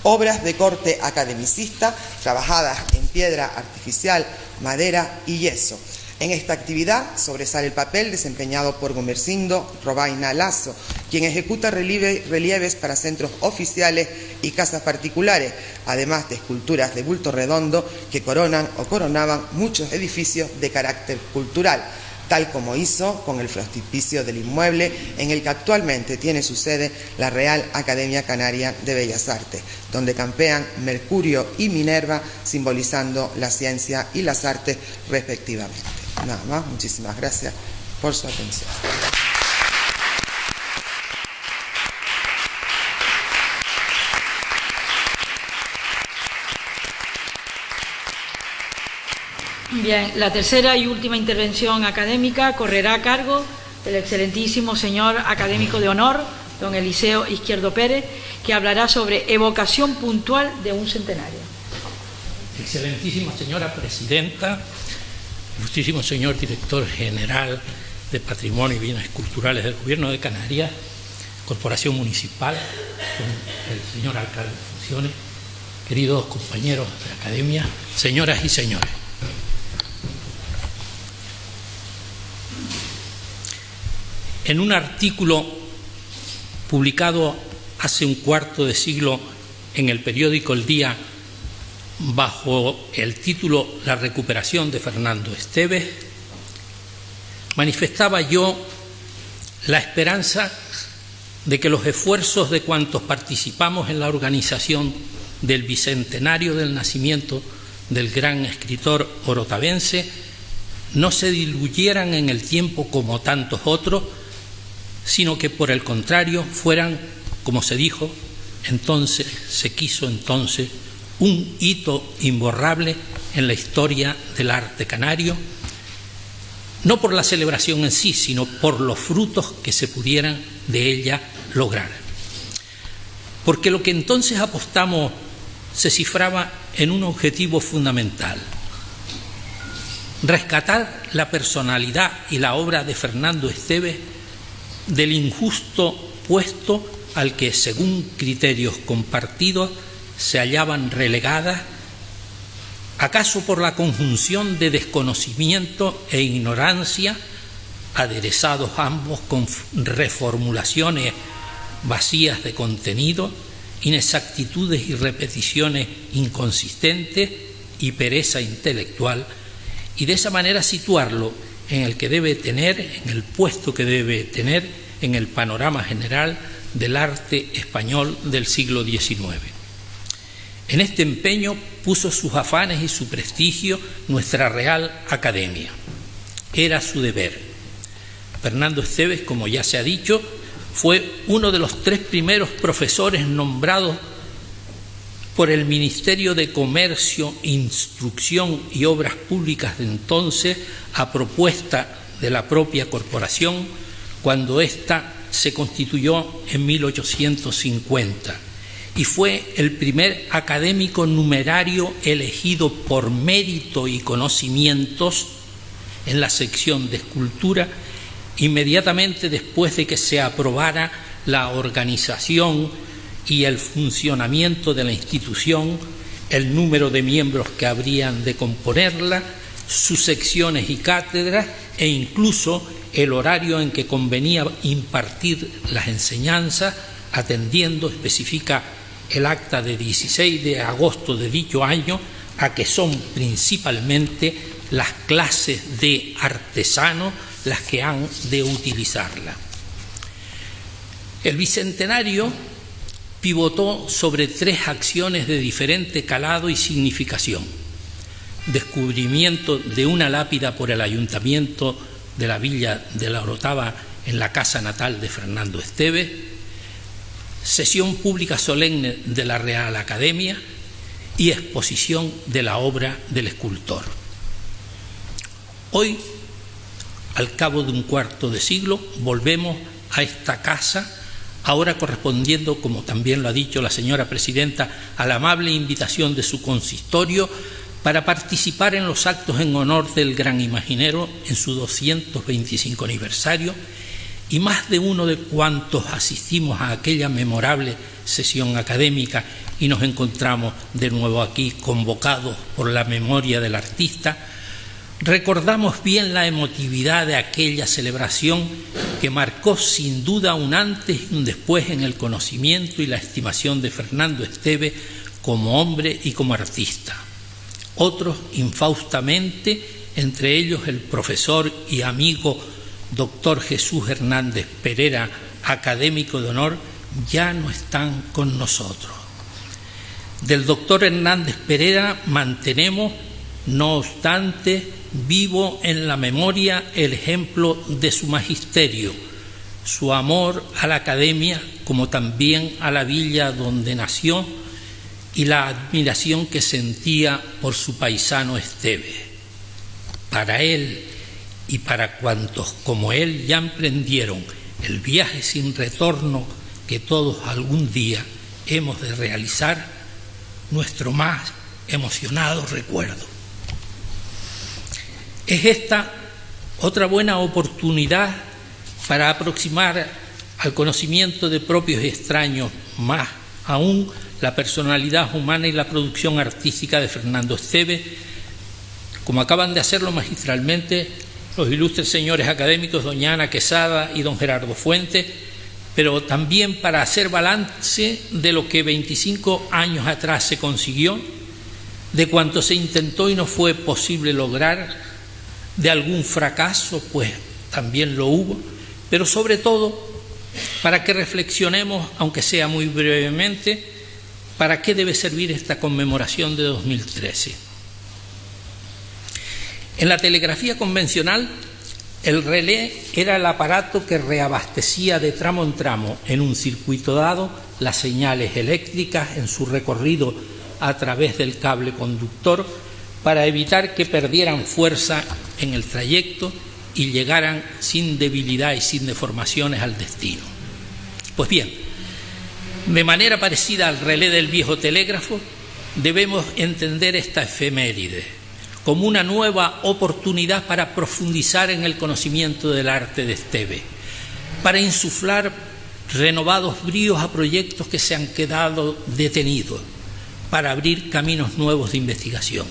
Obras de corte academicista, trabajadas en piedra artificial, madera y yeso. En esta actividad sobresale el papel desempeñado por Gumersindo Robaina Lasso, quien ejecuta relieves para centros oficiales y casas particulares, además de esculturas de bulto redondo que coronan o coronaban muchos edificios de carácter cultural, tal como hizo con el frontispicio del inmueble en el que actualmente tiene su sede la Real Academia Canaria de Bellas Artes, donde campean Mercurio y Minerva, simbolizando la ciencia y las artes respectivamente. Nada más, muchísimas gracias por su atención. Bien, la tercera y última intervención académica correrá a cargo del excelentísimo señor académico de honor, don Eliseo Izquierdo Pérez, que hablará sobre evocación puntual de un centenario. Excelentísima señora presidenta, ilustrísimo señor director general de Patrimonio y Bienes Culturales del Gobierno de Canarias, Corporación Municipal, el señor alcalde de funciones, queridos compañeros de academia, señoras y señores. En un artículo publicado hace un cuarto de siglo en el periódico El Día, bajo el título La recuperación de Fernando Esteves, manifestaba yo la esperanza de que los esfuerzos de cuantos participamos en la organización del bicentenario del nacimiento del gran escritor orotavense no se diluyeran en el tiempo como tantos otros, sino que por el contrario fueran, como se dijo entonces, se quiso entonces, un hito imborrable en la historia del arte canario, no por la celebración en sí, sino por los frutos que se pudieran de ella lograr. Porque lo que entonces apostamos se cifraba en un objetivo fundamental: rescatar la personalidad y la obra de Fernando Esteves del injusto puesto al que, según criterios compartidos, se hallaban relegadas, acaso por la conjunción de desconocimiento e ignorancia, aderezados ambos con reformulaciones vacías de contenido, inexactitudes y repeticiones inconsistentes y pereza intelectual, y de esa manera situarlo en el que debe tener, en el puesto que debe tener en el panorama general del arte español del siglo XIX. En este empeño puso sus afanes y su prestigio nuestra Real Academia. Era su deber. Fernando Esteves, como ya se ha dicho, fue uno de los 3 primeros profesores nombrados por el Ministerio de Comercio, Instrucción y Obras Públicas de entonces, a propuesta de la propia corporación, cuando ésta se constituyó en 1850, y fue el primer académico numerario elegido por mérito y conocimientos en la sección de escultura, inmediatamente después de que se aprobara la organización y el funcionamiento de la institución, el número de miembros que habrían de componerla, sus secciones y cátedras e incluso el horario en que convenía impartir las enseñanzas, atendiendo, especifica el acta de 16 de agosto de dicho año, a que son principalmente las clases de artesanos las que han de utilizarla. El Bicentenario pivotó sobre 3 acciones de diferente calado y significación: descubrimiento de una lápida por el Ayuntamiento de la Villa de la Orotava en la casa natal de Fernando Esteves, sesión pública solemne de la Real Academia y exposición de la obra del escultor. Hoy, al cabo de un cuarto de siglo, volvemos a esta casa, ahora correspondiendo, como también lo ha dicho la señora presidenta, a la amable invitación de su consistorio para participar en los actos en honor del gran imaginero en su 225 aniversario, y más de uno de cuantos asistimos a aquella memorable sesión académica y nos encontramos de nuevo aquí convocados por la memoria del artista, recordamos bien la emotividad de aquella celebración que marcó sin duda un antes y un después en el conocimiento y la estimación de Fernando Esteves como hombre y como artista. Otros, infaustamente, entre ellos el profesor y amigo doctor Jesús Hernández Perera, académico de honor, ya no están con nosotros. Del doctor Hernández Perera mantenemos, no obstante, vivo en la memoria el ejemplo de su magisterio, su amor a la academia como también a la villa donde nació y la admiración que sentía por su paisano Esteves. Para él y para cuantos como él ya emprendieron el viaje sin retorno que todos algún día hemos de realizar, nuestro más emocionado recuerdo. Es esta otra buena oportunidad para aproximar al conocimiento de propios y extraños, más aún la personalidad humana y la producción artística de Fernando Esteves, como acaban de hacerlo magistralmente los ilustres señores académicos doña Ana Quesada y don Gerardo Fuentes, pero también para hacer balance de lo que 25 años atrás se consiguió, de cuanto se intentó y no fue posible lograr, de algún fracaso, pues también lo hubo, pero sobre todo para que reflexionemos, aunque sea muy brevemente, para qué debe servir esta conmemoración de 2013. En la telegrafía convencional, el relé era el aparato que reabastecía de tramo en tramo, en un circuito dado, las señales eléctricas en su recorrido a través del cable conductor, para evitar que perdieran fuerza en el trayecto y llegaran sin debilidad y sin deformaciones al destino. Pues bien, de manera parecida al relé del viejo telégrafo, debemos entender esta efeméride como una nueva oportunidad para profundizar en el conocimiento del arte de Esteves, para insuflar renovados bríos a proyectos que se han quedado detenidos para abrir caminos nuevos de investigación.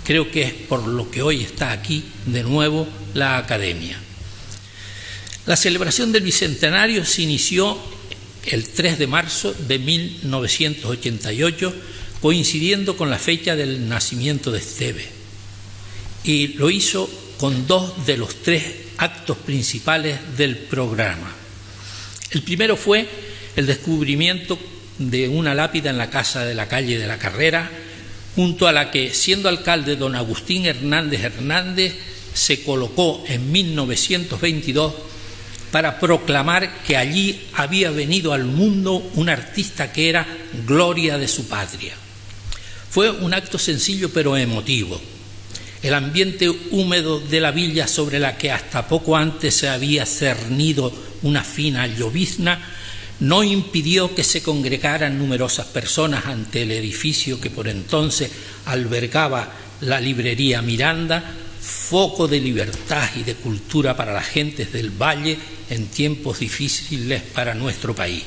Creo que es por lo que hoy está aquí de nuevo la Academia. La celebración del Bicentenario se inició el 3 de marzo de 1988, coincidiendo con la fecha del nacimiento de Esteves, y lo hizo con dos de los tres actos principales del programa. El primero fue el descubrimiento de una lápida en la casa de la calle de la Carrera, junto a la que, siendo alcalde don Agustín Hernández Hernández, se colocó en 1922 para proclamar que allí había venido al mundo un artista que era gloria de su patria. Fue un acto sencillo pero emotivo. El ambiente húmedo de la villa, sobre la que hasta poco antes se había cernido una fina llovizna, no impidió que se congregaran numerosas personas ante el edificio que por entonces albergaba la librería Miranda, foco de libertad y de cultura para las gentes del Valle en tiempos difíciles para nuestro país.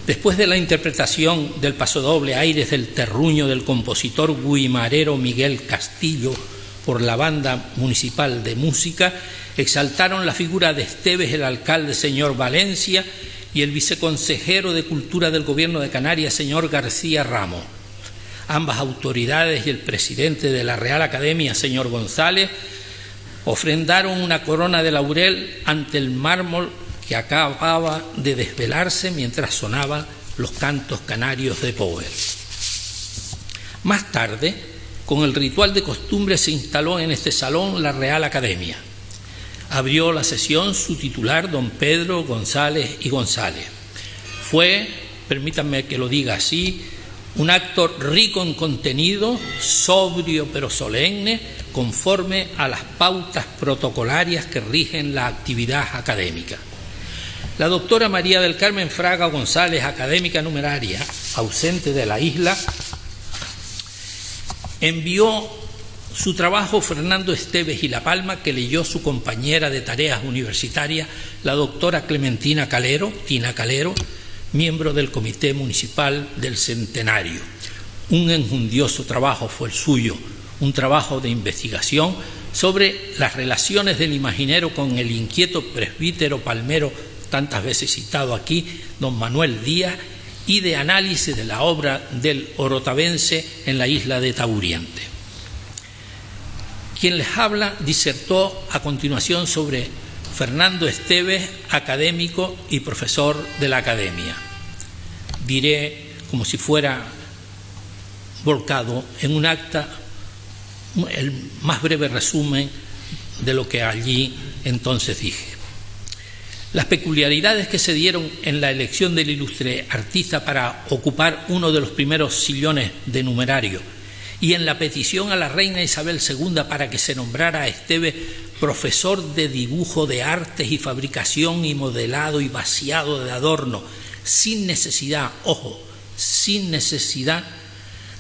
Después de la interpretación del pasodoble Aires del Terruño del compositor guimarero Miguel Castillo por la Banda Municipal de Música, exaltaron la figura de Esteves, el alcalde señor Valencia, y el viceconsejero de Cultura del Gobierno de Canarias, señor García Ramos. Ambas autoridades y el presidente de la Real Academia, señor González, ofrendaron una corona de laurel ante el mármol que acababa de desvelarse mientras sonaban los cantos canarios de Powell. Más tarde, con el ritual de costumbre, se instaló en este salón la Real Academia. Abrió la sesión su titular, don Pedro González y González. Fue, permítanme que lo diga así, un acto rico en contenido, sobrio pero solemne, conforme a las pautas protocolarias que rigen la actividad académica. La doctora María del Carmen Fraga González, académica numeraria, ausente de la isla, envió su trabajo Fernando Esteves y La Palma, que leyó su compañera de tareas universitarias, la doctora Clementina Calero, Tina Calero, miembro del Comité Municipal del Centenario. Un enjundioso trabajo fue el suyo, un trabajo de investigación sobre las relaciones del imaginero con el inquieto presbítero palmero, tantas veces citado aquí, don Manuel Díaz, y de análisis de la obra del orotavense en la isla de Taburiente. Quien les habla disertó a continuación sobre Fernando Esteves, académico y profesor de la Academia. Diré, como si fuera volcado en un acta, el más breve resumen de lo que allí entonces dije. Las peculiaridades que se dieron en la elección del ilustre artista para ocupar uno de los primeros sillones de numerario y en la petición a la reina Isabel II para que se nombrara a Esteves profesor de dibujo de artes y fabricación y modelado y vaciado de adorno, sin necesidad, ojo, sin necesidad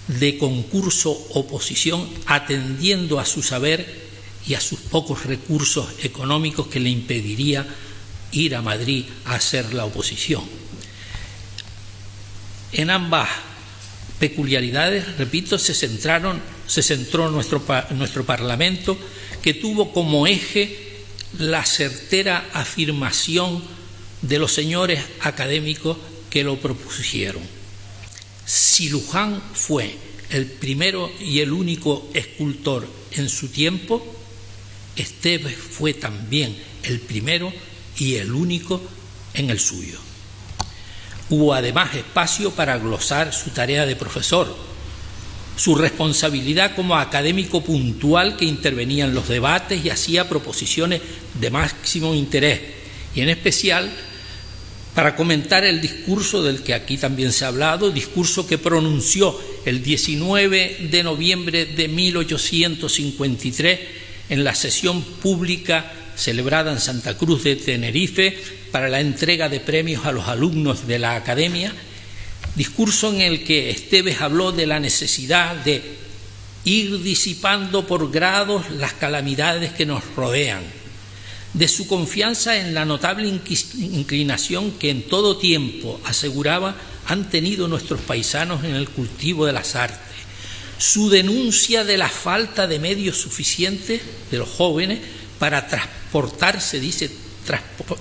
de concurso o oposición, atendiendo a su saber y a sus pocos recursos económicos que le impediría ir a Madrid a hacer la oposición. En ambas peculiaridades, repito, se centró nuestro Parlamento, que tuvo como eje la certera afirmación de los señores académicos que lo propusieron. Si Luján fue el primero y el único escultor en su tiempo, Esteves fue también el primero y el único en el suyo. Hubo además espacio para glosar su tarea de profesor, su responsabilidad como académico puntual que intervenía en los debates y hacía proposiciones de máximo interés, y en especial para comentar el discurso del que aquí también se ha hablado, discurso que pronunció el 19 de noviembre de 1853 en la sesión pública celebrada en Santa Cruz de Tenerife para la entrega de premios a los alumnos de la Academia, discurso en el que Esteves habló de la necesidad de ir disipando por grados las calamidades que nos rodean, de su confianza en la notable inclinación que en todo tiempo, aseguraba, han tenido nuestros paisanos en el cultivo de las artes, su denuncia de la falta de medios suficientes de los jóvenes para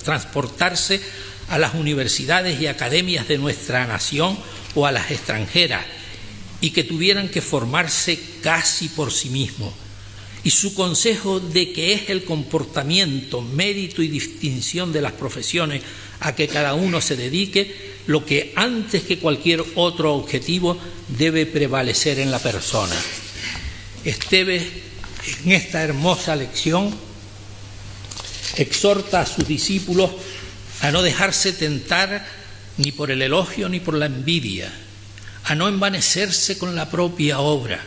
transportarse a las universidades y academias de nuestra nación o a las extranjeras, y que tuvieran que formarse casi por sí mismos, y su consejo de que es el comportamiento, mérito y distinción de las profesiones a que cada uno se dedique lo que antes que cualquier otro objetivo debe prevalecer en la persona. Esteves, en esta hermosa lección, exhorta a sus discípulos a no dejarse tentar ni por el elogio ni por la envidia, a no envanecerse con la propia obra,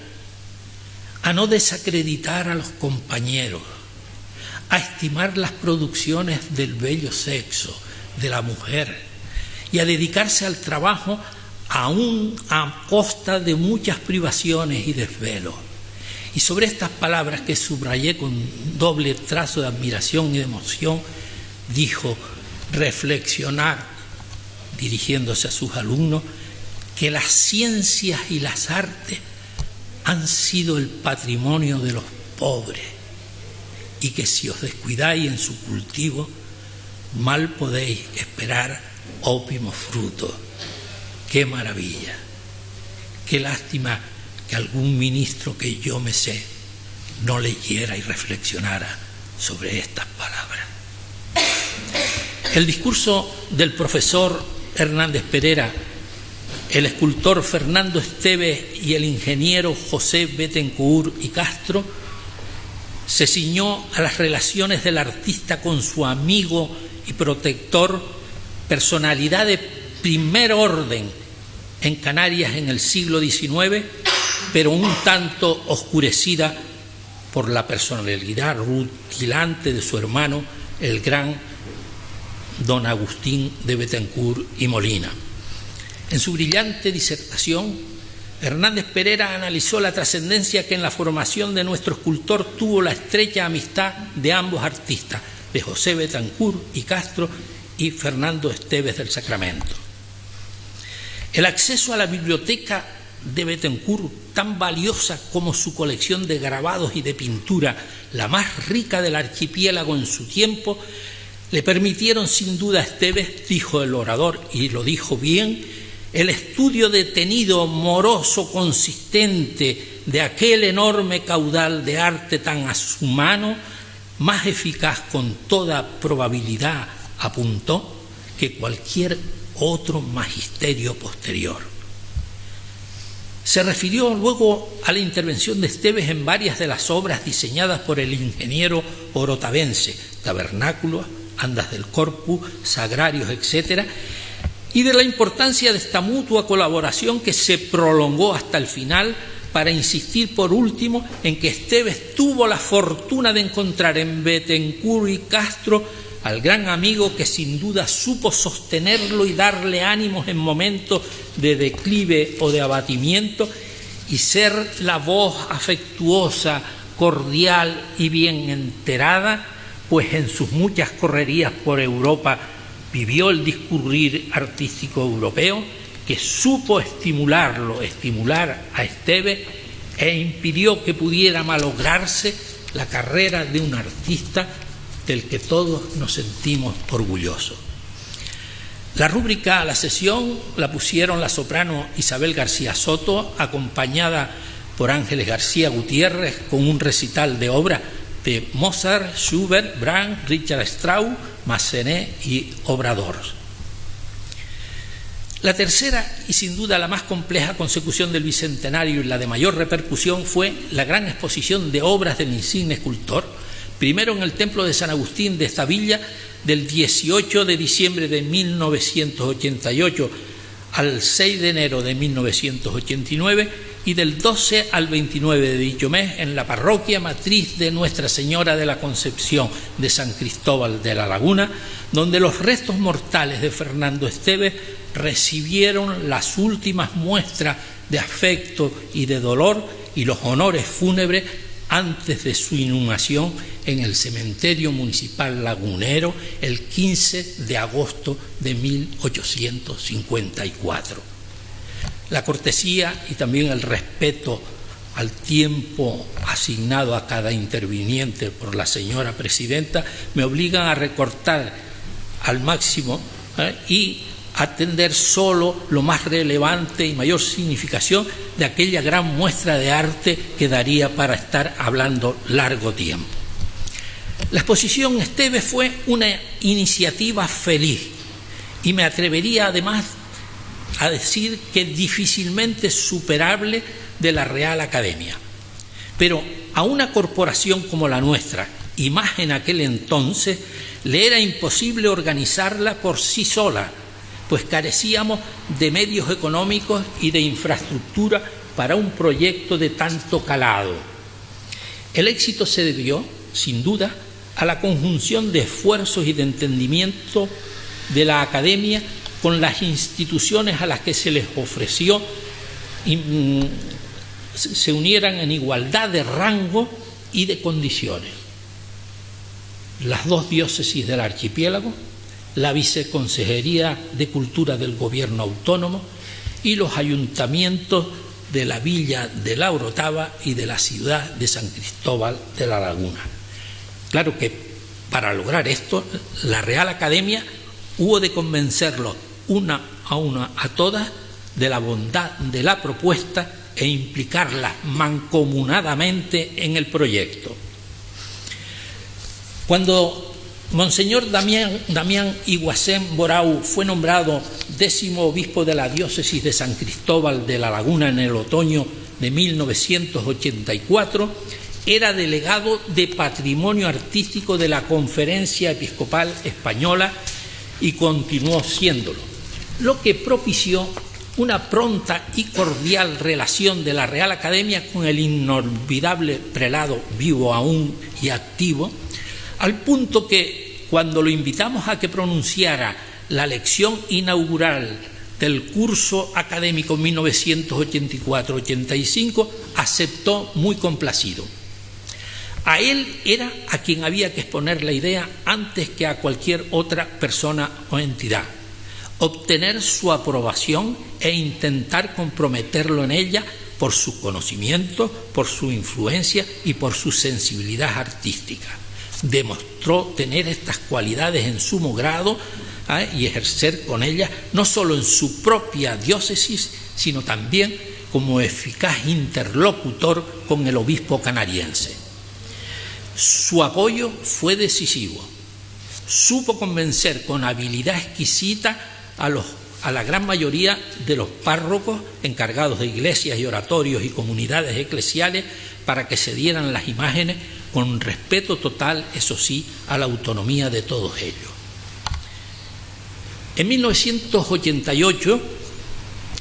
a no desacreditar a los compañeros, a estimar las producciones del bello sexo, de la mujer, y a dedicarse al trabajo aún a costa de muchas privaciones y desvelos. Y sobre estas palabras que subrayé con doble trazo de admiración y de emoción, dijo: reflexionar, dirigiéndose a sus alumnos, que las ciencias y las artes han sido el patrimonio de los pobres, y que si os descuidáis en su cultivo, mal podéis esperar óptimos frutos. ¡Qué maravilla! ¡Qué lástima que algún ministro que yo me sé no leyera y reflexionara sobre estas palabras! El discurso del profesor Hernández Perera, el escultor Fernando Esteves y el ingeniero José Bettencourt y Castro se ciñó a las relaciones del artista con su amigo y protector, personalidad de primer orden en Canarias en el siglo XIX, pero un tanto oscurecida por la personalidad rutilante de su hermano, el gran don Agustín de Bettencourt y Molina. En su brillante disertación, Hernández Perera analizó la trascendencia que en la formación de nuestro escultor tuvo la estrecha amistad de ambos artistas, de José Bettencourt y Castro y Fernando Esteves del Sacramento. El acceso a la biblioteca de Bettencourt, tan valiosa como su colección de grabados y de pintura, la más rica del archipiélago en su tiempo, le permitieron sin duda a Esteves, dijo el orador, y lo dijo bien, el estudio detenido, moroso, consistente de aquel enorme caudal de arte tan a su mano, más eficaz con toda probabilidad, apuntó, que cualquier otro magisterio posterior. Se refirió luego a la intervención de Esteves en varias de las obras diseñadas por el ingeniero orotavense, tabernáculos, andas del corpus, sagrarios, etc., y de la importancia de esta mutua colaboración que se prolongó hasta el final, para insistir por último en que Esteves tuvo la fortuna de encontrar en Bettencourt y Castro al gran amigo que sin duda supo sostenerlo y darle ánimos en momentos de declive o de abatimiento, y ser la voz afectuosa, cordial y bien enterada, pues en sus muchas correrías por Europa vivió el discurrir artístico europeo, que supo estimular a Esteves e impidió que pudiera malograrse la carrera de un artista del que todos nos sentimos orgullosos. La rúbrica a la sesión la pusieron la soprano Isabel García Soto, acompañada por Ángeles García Gutiérrez, con un recital de obras de Mozart, Schubert, Brahms, Richard Strauss, Massenet y Obrador. La tercera y sin duda la más compleja consecución del Bicentenario y la de mayor repercusión fue la gran exposición de obras del insigne escultor, primero en el Templo de San Agustín de Estavilla, del 18 de diciembre de 1988 al 6 de enero de 1989 y del 12 al 29 de dicho mes en la parroquia matriz de Nuestra Señora de la Concepción de San Cristóbal de la Laguna, donde los restos mortales de Fernando Esteves recibieron las últimas muestras de afecto y de dolor y los honores fúnebres antes de su inhumación en el cementerio municipal lagunero el 15 de agosto de 1854. La cortesía y también el respeto al tiempo asignado a cada interviniente por la señora presidenta me obligan a recortar al máximo y atender solo lo más relevante y mayor significación de aquella gran muestra de arte que daría para estar hablando largo tiempo. La exposición Esteves fue una iniciativa feliz y me atrevería además a decir que difícilmente superable de la Real Academia. Pero a una corporación como la nuestra, y más en aquel entonces, le era imposible organizarla por sí sola, pues carecíamos de medios económicos y de infraestructura para un proyecto de tanto calado. El éxito se debió, sin duda, a la conjunción de esfuerzos y de entendimiento de la Academia con las instituciones a las que se les ofreció se unieran en igualdad de rango y de condiciones. Las dos diócesis del archipiélago, la Viceconsejería de Cultura del Gobierno Autónomo y los ayuntamientos de la Villa de la Orotava y de la ciudad de San Cristóbal de la Laguna. Claro que para lograr esto, la Real Academia hubo de convencerlos una a todas de la bondad de la propuesta e implicarlas mancomunadamente en el proyecto. Cuando Monseñor Damián Iguacén Borau fue nombrado 10º obispo de la diócesis de San Cristóbal de la Laguna en el otoño de 1984, era delegado de Patrimonio Artístico de la Conferencia Episcopal Española y continuó siéndolo, lo que propició una pronta y cordial relación de la Real Academia con el inolvidable prelado, vivo aún y activo, al punto que cuando lo invitamos a que pronunciara la lección inaugural del curso académico 1984-85, aceptó muy complacido. A él era a quien había que exponer la idea antes que a cualquier otra persona o entidad, obtener su aprobación e intentar comprometerlo en ella por su conocimiento, por su influencia y por su sensibilidad artística. Demostró tener estas cualidades en sumo grado y ejercer con ellas no solo en su propia diócesis, sino también como eficaz interlocutor con el obispo canariense. Su apoyo fue decisivo. Supo convencer con habilidad exquisita a la gran mayoría de los párrocos encargados de iglesias y oratorios y comunidades eclesiales para que se dieran las imágenes con respeto total, eso sí, a la autonomía de todos ellos. En 1988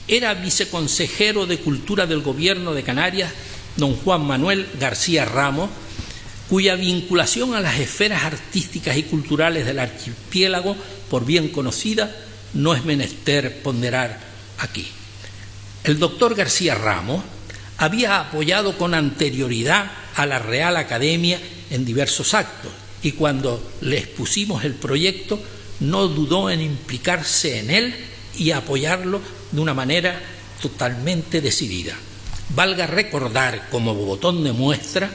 era viceconsejero de Cultura del Gobierno de Canarias don Juan Manuel García Ramos, cuya vinculación a las esferas artísticas y culturales del archipiélago, por bien conocida, no es menester ponderar aquí. El doctor García Ramos había apoyado con anterioridad a la Real Academia en diversos actos y cuando le expusimos el proyecto no dudó en implicarse en él y apoyarlo de una manera totalmente decidida. Valga recordar como botón de muestra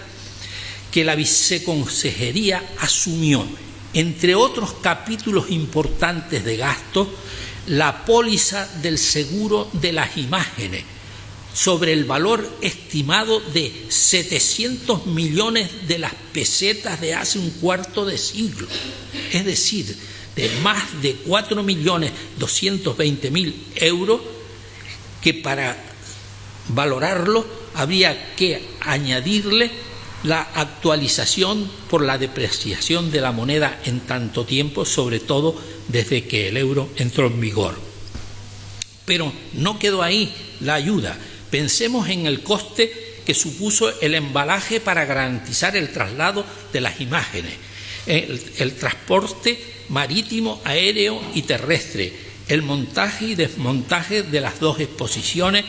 que la viceconsejería asumió, entre otros capítulos importantes de gasto, la póliza del seguro de las imágenes, sobre el valor estimado de 700 millones de las pesetas de hace un cuarto de siglo, es decir, de más de 4.220.000 euros, que para valorarlo habría que añadirle la actualización por la depreciación de la moneda en tanto tiempo, sobre todo desde que el euro entró en vigor. Pero no quedó ahí la ayuda. Pensemos en el coste que supuso el embalaje para garantizar el traslado de las imágenes, el transporte marítimo, aéreo y terrestre, el montaje y desmontaje de las dos exposiciones,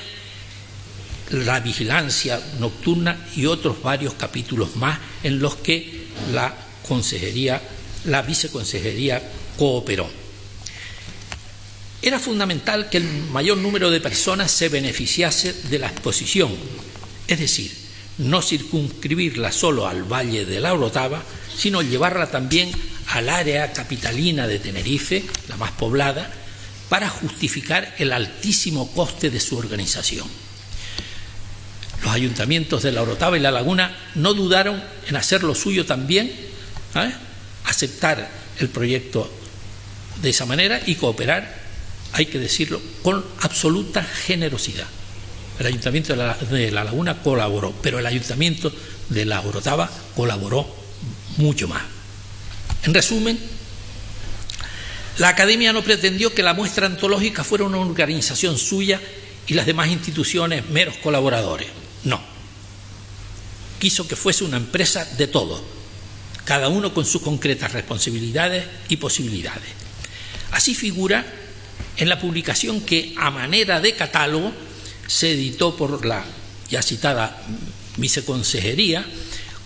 la vigilancia nocturna y otros varios capítulos más en los que la viceconsejería cooperó. Era fundamental que el mayor número de personas se beneficiase de la exposición, es decir, no circunscribirla solo al Valle de la Orotava, sino llevarla también al área capitalina de Tenerife, la más poblada, para justificar el altísimo coste de su organización. Los ayuntamientos de La Orotava y La Laguna no dudaron en hacer lo suyo también, aceptar el proyecto de esa manera y cooperar, hay que decirlo, con absoluta generosidad. El ayuntamiento de La Laguna colaboró, pero el ayuntamiento de La Orotava colaboró mucho más. En resumen, la Academia no pretendió que la muestra antológica fuera una organización suya y las demás instituciones meros colaboradores. No. Quiso que fuese una empresa de todos, cada uno con sus concretas responsabilidades y posibilidades. Así figura en la publicación que, a manera de catálogo, se editó por la ya citada viceconsejería,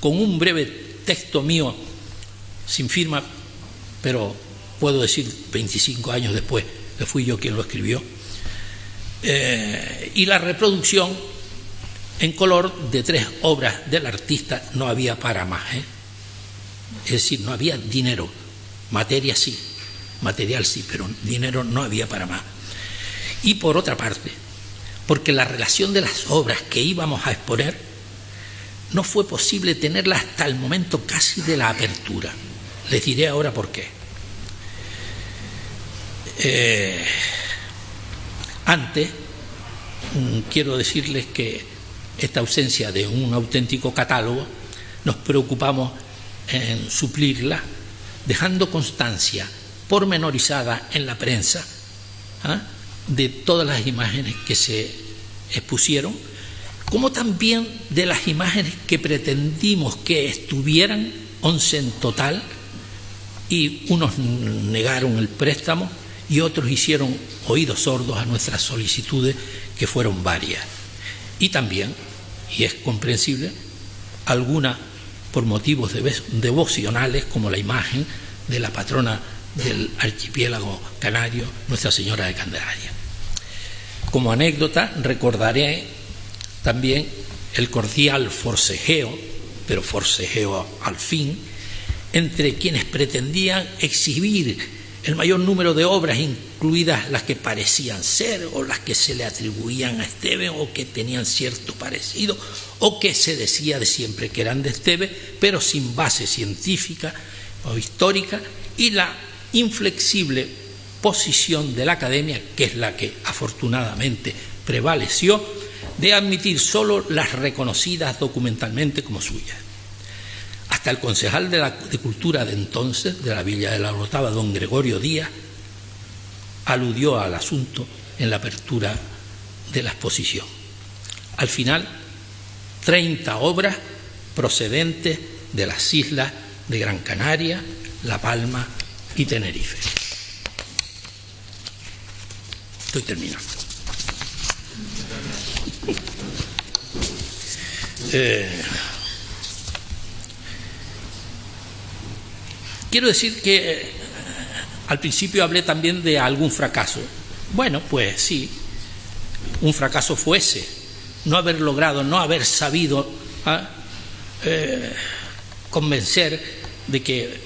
con un breve texto mío, sin firma, pero puedo decir 25 años después, que fui yo quien lo escribió, y la reproducción en color de 3 obras del artista. No había para más, es decir, no había dinero, materia sí, material sí, pero dinero no había para más. Y por otra parte, porque la relación de las obras que íbamos a exponer no fue posible tenerla hasta el momento casi de la apertura. Les diré ahora por qué. Antes, quiero decirles que esta ausencia de un auténtico catálogo nos preocupamos en suplirla, dejando constancia pormenorizada en la prensa de todas las imágenes que se expusieron, como también de las imágenes que pretendimos que estuvieran, 11 en total, y unos negaron el préstamo y otros hicieron oídos sordos a nuestras solicitudes, que fueron varias. Y también, y es comprensible, algunas por motivos devocionales, como la imagen de la patrona del archipiélago canario, Nuestra Señora de Candelaria. Como anécdota, recordaré también el cordial forcejeo, pero forcejeo al fin, entre quienes pretendían exhibir el mayor número de obras, incluidas las que parecían ser o las que se le atribuían a Esteves o que tenían cierto parecido o que se decía de siempre que eran de Esteves, pero sin base científica o histórica, y la inflexible posición de la Academia, que es la que afortunadamente prevaleció, de admitir solo las reconocidas documentalmente como suyas. Hasta el concejal de Cultura de entonces, de la Villa de la Orotava, don Gregorio Díaz, aludió al asunto en la apertura de la exposición. Al final, 30 obras procedentes de las islas de Gran Canaria, La Palma y Tenerife. Estoy terminando. Quiero decir que al principio hablé también de algún fracaso. Bueno, pues sí, un fracaso fue ese, no haber logrado, no haber sabido convencer de que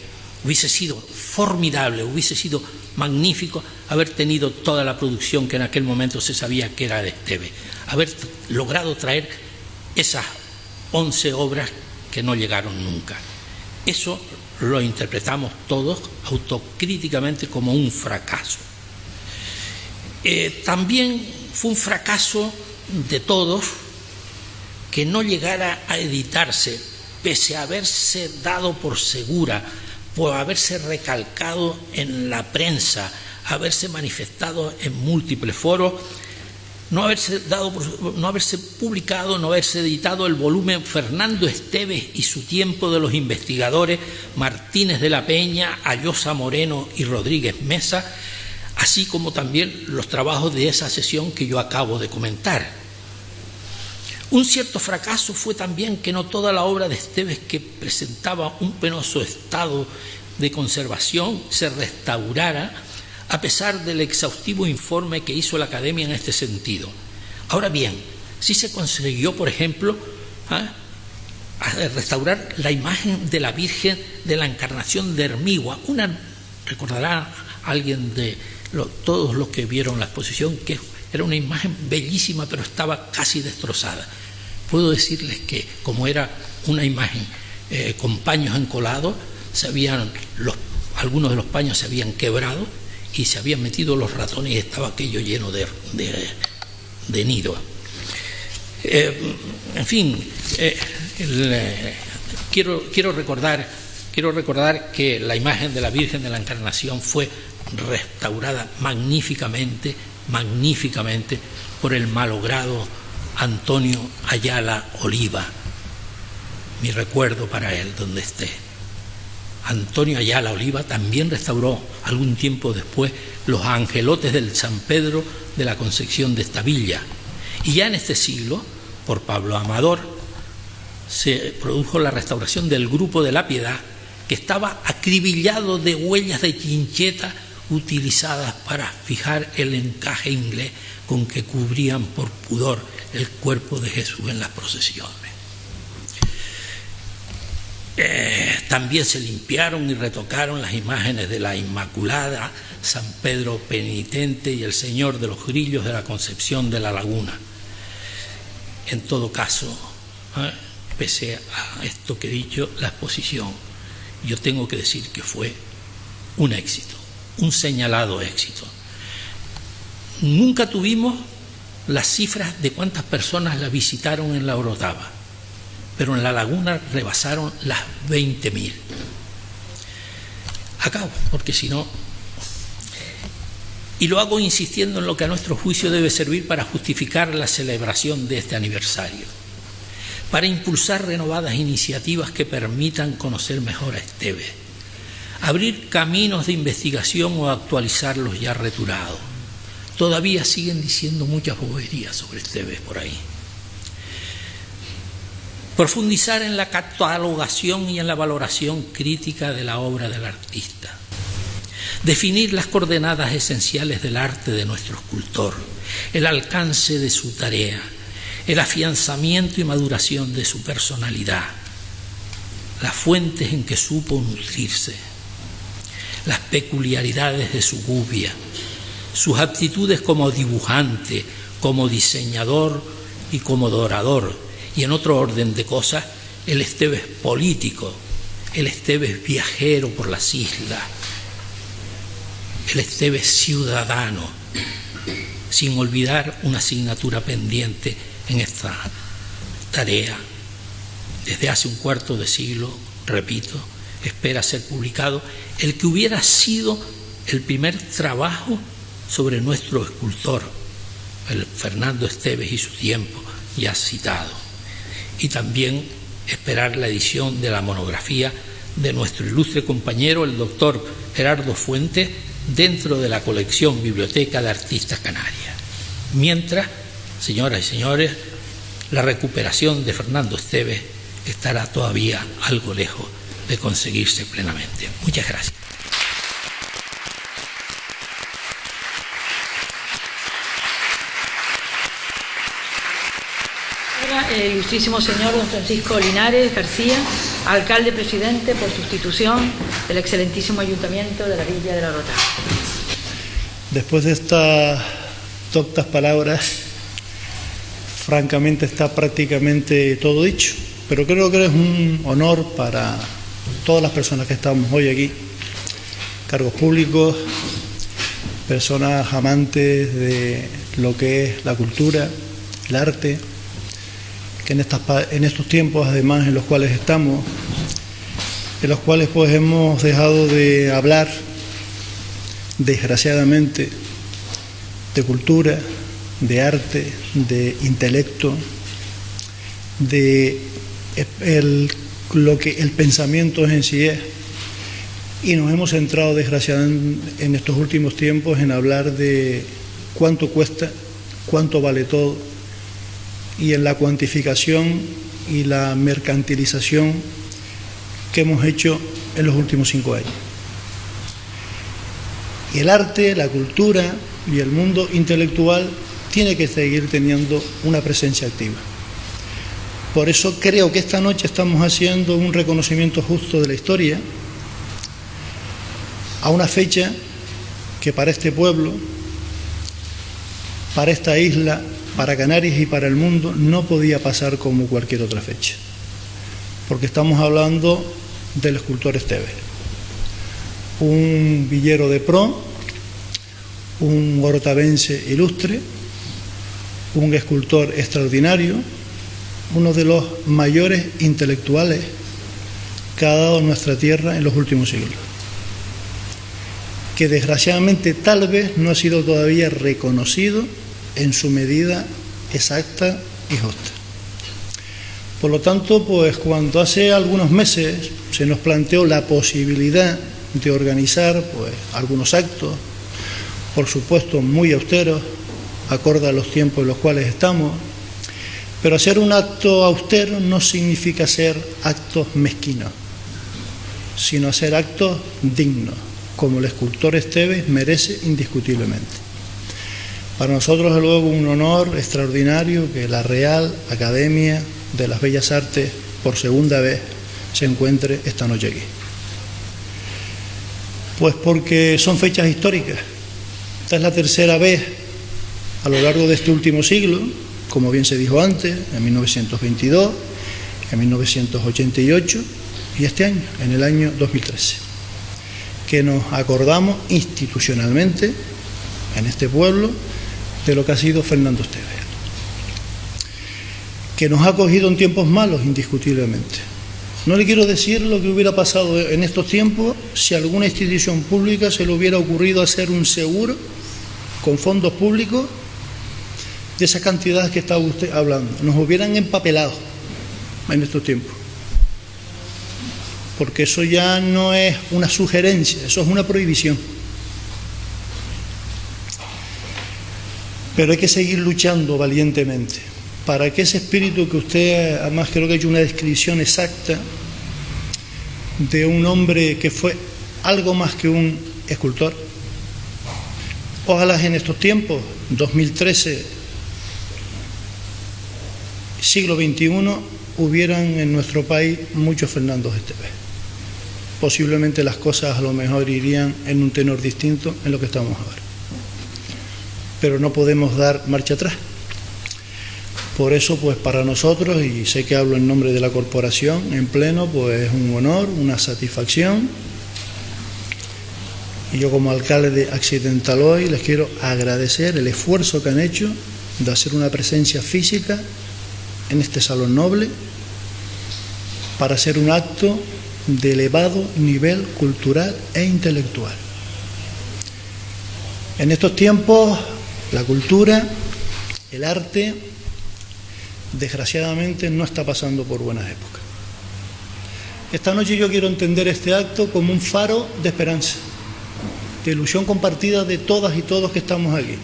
hubiese sido formidable, hubiese sido magnífico haber tenido toda la producción que en aquel momento se sabía que era de Esteves, haber logrado traer esas 11 obras que no llegaron nunca. Eso lo interpretamos todos autocríticamente como un fracaso. También fue un fracaso de todos que no llegara a editarse, pese a haberse dado por segura, por haberse recalcado en la prensa, haberse manifestado en múltiples foros, no haberse publicado, no haberse editado el volumen Fernando Esteves y su tiempo de los investigadores Martínez de la Peña, Allosa Moreno y Rodríguez Mesa, así como también los trabajos de esa sesión que yo acabo de comentar. Un cierto fracaso fue también que no toda la obra de Esteves, que presentaba un penoso estado de conservación, se restaurara, a pesar del exhaustivo informe que hizo la Academia en este sentido. Ahora bien, sí se consiguió, por ejemplo, a restaurar la imagen de la Virgen de la Encarnación de Hermigua. Recordará alguien de todos los que vieron la exposición que era una imagen bellísima, pero estaba casi destrozada. Puedo decirles que, como era una imagen con paños encolados, algunos de los paños se habían quebrado y se habían metido los ratones y estaba aquello lleno de nido. En fin, quiero recordar que la imagen de la Virgen de la Encarnación fue restaurada magníficamente por el malogrado Antonio Ayala Oliva. Mi recuerdo para él, donde esté. Antonio Ayala Oliva también restauró algún tiempo después los angelotes del San Pedro de la Concepción de Estavilla. Y ya en este siglo, por Pablo Amador, se produjo la restauración del Grupo de la Piedad, que estaba acribillado de huellas de chincheta utilizadas para fijar el encaje inglés con que cubrían por pudor el cuerpo de Jesús en las procesiones. También se limpiaron y retocaron las imágenes de la Inmaculada, San Pedro Penitente y el Señor de los Grillos de la Concepción de la Laguna. En todo caso, pese a esto que he dicho, la exposición, yo tengo que decir que fue un éxito, un señalado éxito. Nunca tuvimos las cifras de cuántas personas la visitaron en la Orotava, pero en la Laguna rebasaron las 20.000. Acabo, porque si no... Y lo hago insistiendo en lo que a nuestro juicio debe servir para justificar la celebración de este aniversario, para impulsar renovadas iniciativas que permitan conocer mejor a Esteves, abrir caminos de investigación o actualizar los ya returados. Todavía siguen diciendo muchas boberías sobre Esteves por ahí. Profundizar en la catalogación y en la valoración crítica de la obra del artista. Definir las coordenadas esenciales del arte de nuestro escultor, el alcance de su tarea, el afianzamiento y maduración de su personalidad, las fuentes en que supo nutrirse, las peculiaridades de su gubia, sus aptitudes como dibujante, como diseñador y como dorador, y en otro orden de cosas, el Esteves político, el Esteves viajero por las islas, el Esteves ciudadano, sin olvidar una asignatura pendiente en esta tarea. Desde hace un cuarto de siglo, repito, espera ser publicado el que hubiera sido el primer trabajo sobre nuestro escultor, el Fernando Esteves y su tiempo, ya citado. Y también esperar la edición de la monografía de nuestro ilustre compañero, el doctor Gerardo Fuentes, dentro de la colección Biblioteca de Artistas Canarias. Mientras, señoras y señores, la recuperación de Fernando Esteves estará todavía algo lejos de conseguirse plenamente. Muchas gracias. El ilustrísimo señor don Francisco Linares García, alcalde presidente por sustitución del excelentísimo ayuntamiento de la Villa de la Orotava. Después de estas doctas palabras, francamente está prácticamente todo dicho, pero creo que es un honor para todas las personas que estamos hoy aquí, cargos públicos, personas amantes de lo que es la cultura, el arte, que en estos tiempos, además, en los cuales estamos, en los cuales pues hemos dejado de hablar, desgraciadamente, de cultura, de arte, de intelecto, de lo que el pensamiento en sí es, y nos hemos centrado, desgraciadamente, en estos últimos tiempos en hablar de cuánto cuesta, cuánto vale todo, y en la cuantificación y la mercantilización que hemos hecho en los últimos 5 años. Y el arte, la cultura y el mundo intelectual tiene que seguir teniendo una presencia activa. Por eso creo que esta noche estamos haciendo un reconocimiento justo de la historia a una fecha que para este pueblo, para esta isla, para Canarias y para el mundo no podía pasar como cualquier otra fecha, porque estamos hablando del escultor Esteves, un villero de pro, un orotavaense ilustre, un escultor extraordinario, uno de los mayores intelectuales que ha dado nuestra tierra en los últimos siglos, que desgraciadamente tal vez no ha sido todavía reconocido en su medida exacta y justa. Por lo tanto, pues cuando hace algunos meses se nos planteó la posibilidad de organizar pues algunos actos, por supuesto muy austeros, acorde a los tiempos en los cuales estamos, pero hacer un acto austero no significa hacer actos mezquinos, sino hacer actos dignos, como el escultor Esteves merece indiscutiblemente. Para nosotros es luego un honor extraordinario que la Real Academia de las Bellas Artes por segunda vez se encuentre esta noche aquí. Pues porque son fechas históricas. Esta es la tercera vez a lo largo de este último siglo, como bien se dijo antes, en 1922, en 1988 y este año, en el año 2013, que nos acordamos institucionalmente en este pueblo de lo que ha sido Fernando Esteves, que nos ha cogido en tiempos malos, indiscutiblemente. No le quiero decir lo que hubiera pasado en estos tiempos si a alguna institución pública se le hubiera ocurrido hacer un seguro con fondos públicos de esa cantidad que estaba usted hablando. Nos hubieran empapelado en estos tiempos, porque eso ya no es una sugerencia, eso es una prohibición. Pero hay que seguir luchando valientemente para que ese espíritu que usted, además creo que ha hecho una descripción exacta de un hombre que fue algo más que un escultor. Ojalá en estos tiempos, 2013, siglo XXI, hubieran en nuestro país muchos Fernandos Esteves. Posiblemente las cosas a lo mejor irían en un tenor distinto en lo que estamos ahora. Pero no podemos dar marcha atrás. Por eso, pues para nosotros, y sé que hablo en nombre de la corporación en pleno, pues es un honor, una satisfacción. Y yo como alcalde de Accidental hoy les quiero agradecer el esfuerzo que han hecho de hacer una presencia física en este salón noble para hacer un acto de elevado nivel cultural e intelectual. En estos tiempos, la cultura, el arte, desgraciadamente no está pasando por buenas épocas. Esta noche yo quiero entender este acto como un faro de esperanza, de ilusión compartida de todas y todos que estamos aquí,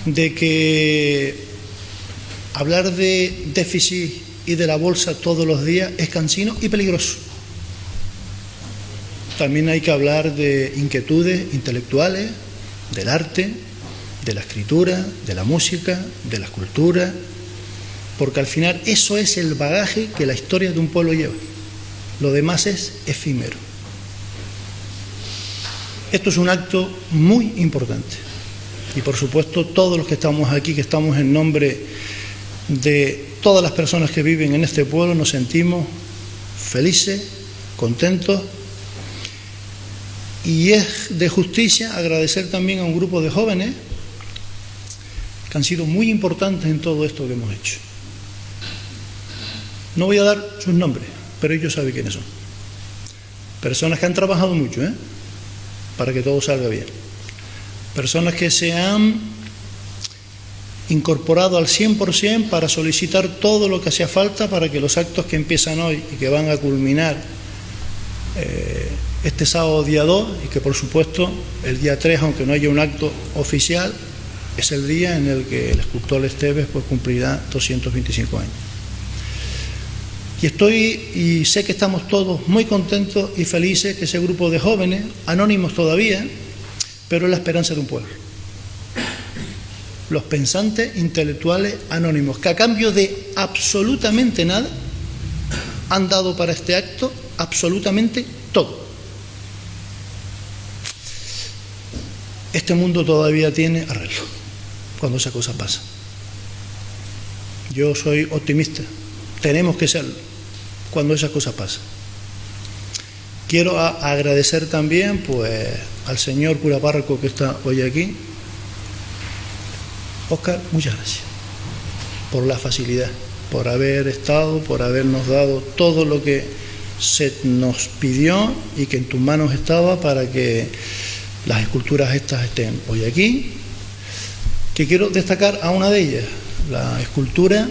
de que hablar de déficit y de la bolsa todos los días es cansino y peligroso. También hay que hablar de inquietudes intelectuales, del arte, de la escritura, de la música, de la escultura, porque al final eso es el bagaje que la historia de un pueblo lleva. Lo demás es efímero. Esto es un acto muy importante y por supuesto todos los que estamos aquí, que estamos en nombre de todas las personas que viven en este pueblo, nos sentimos felices, contentos, y es de justicia agradecer también a un grupo de jóvenes que han sido muy importantes en todo esto que hemos hecho. No voy a dar sus nombres, pero ellos saben quiénes son. Personas que han trabajado mucho, para que todo salga bien. Personas que se han incorporado al 100% para solicitar todo lo que hacía falta para que los actos que empiezan hoy y que van a culminar este sábado día 2 y que por supuesto el día 3, aunque no haya un acto oficial, es el día en el que el escultor Esteves pues cumplirá 225 años. Y sé que estamos todos muy contentos y felices que ese grupo de jóvenes, anónimos todavía, pero es la esperanza de un pueblo. Los pensantes intelectuales anónimos, que a cambio de absolutamente nada, han dado para este acto absolutamente todo. Este mundo todavía tiene arreglo cuando esa cosa pasa. Yo soy optimista, tenemos que serlo cuando esas cosas pasan. Quiero agradecer también pues al señor cura párroco que está hoy aquí. Óscar, muchas gracias por la facilidad, por haber estado, por habernos dado todo lo que se nos pidió y que en tus manos estaba para que las esculturas estas estén hoy aquí. Que quiero destacar a una de ellas, la escultura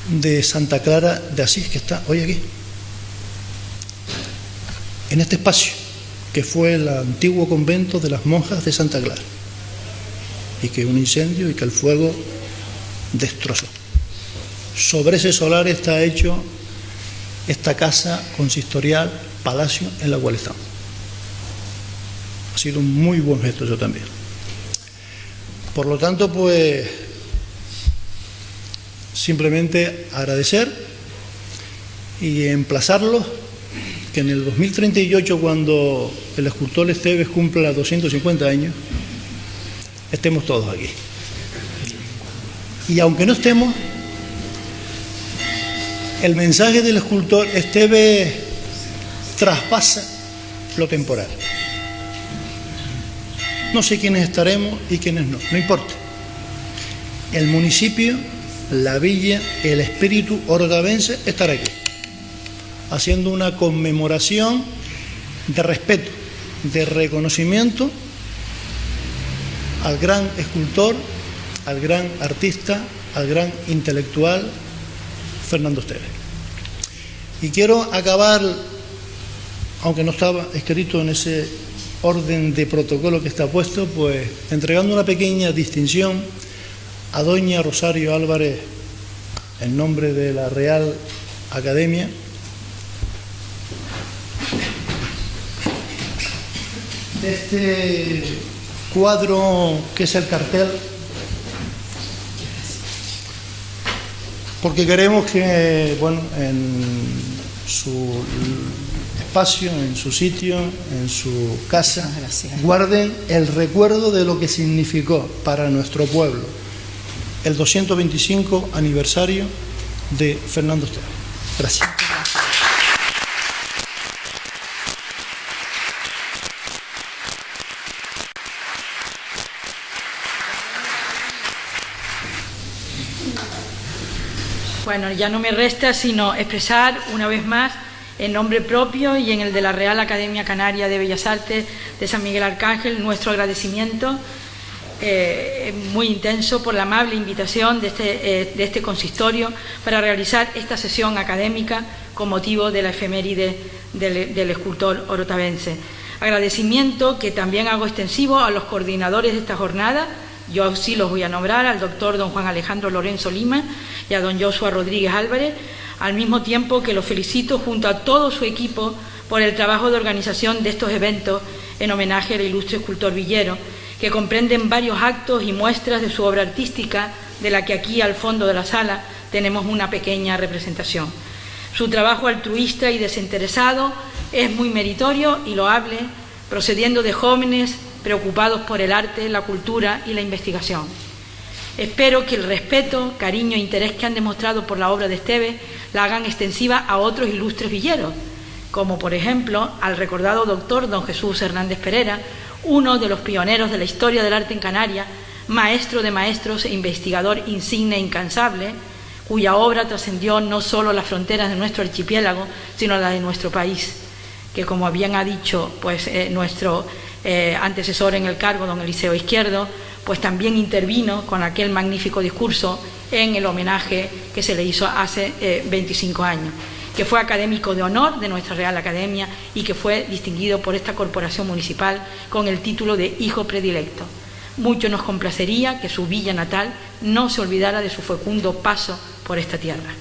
de Santa Clara de Asís, que está hoy aquí, en este espacio, que fue el antiguo convento de las monjas de Santa Clara, y que un incendio y que el fuego destrozó. Sobre ese solar está hecho esta casa consistorial, palacio, en la cual estamos. Ha sido un muy buen gesto eso también. Por lo tanto, pues, simplemente agradecer y emplazarlos que en el 2038, cuando el escultor Esteves cumpla 250 años, estemos todos aquí. Y aunque no estemos, el mensaje del escultor Esteves traspasa lo temporal. No sé quiénes estaremos y quiénes no importa. El municipio, la villa, el espíritu orotavense estará aquí, haciendo una conmemoración de respeto, de reconocimiento al gran escultor, al gran artista, al gran intelectual Fernando Esteves. Y quiero acabar, aunque no estaba escrito en ese orden de protocolo que está puesto, pues entregando una pequeña distinción a doña Rosario Álvarez en nombre de la Real Academia. Este cuadro que es el cartel, porque queremos que, bueno, en su espacio, en su sitio, en su casa, guarden el recuerdo de lo que significó para nuestro pueblo el 225 aniversario de Fernando Esteves. Gracias. Bueno, ya no me resta sino expresar una vez más, en nombre propio y en el de la Real Academia Canaria de Bellas Artes de San Miguel Arcángel, nuestro agradecimiento muy intenso por la amable invitación de este consistorio para realizar esta sesión académica con motivo de la efeméride del escultor orotavense. Agradecimiento que también hago extensivo a los coordinadores de esta jornada. Yo sí los voy a nombrar, al doctor don Juan Alejandro Lorenzo Lima y a don Joshua Rodríguez Álvarez, al mismo tiempo que los felicito junto a todo su equipo por el trabajo de organización de estos eventos en homenaje al ilustre escultor villero, que comprenden varios actos y muestras de su obra artística, de la que aquí al fondo de la sala tenemos una pequeña representación. Su trabajo altruista y desinteresado es muy meritorio y loable, procediendo de jóvenes preocupados por el arte, la cultura y la investigación. Espero que el respeto, cariño e interés que han demostrado por la obra de Esteves la hagan extensiva a otros ilustres villeros, como por ejemplo al recordado doctor don Jesús Hernández Pereira, uno de los pioneros de la historia del arte en Canarias, maestro de maestros e investigador insigne e incansable, cuya obra trascendió no solo las fronteras de nuestro archipiélago, sino la de nuestro país, que como bien ha dicho pues, nuestro antecesor en el cargo, don Eliseo Izquierdo, pues también intervino con aquel magnífico discurso en el homenaje que se le hizo hace 25 años, que fue académico de honor de nuestra Real Academia y que fue distinguido por esta corporación municipal con el título de Hijo Predilecto. mucho nos complacería que su villa natal no se olvidara de su fecundo paso por esta tierra.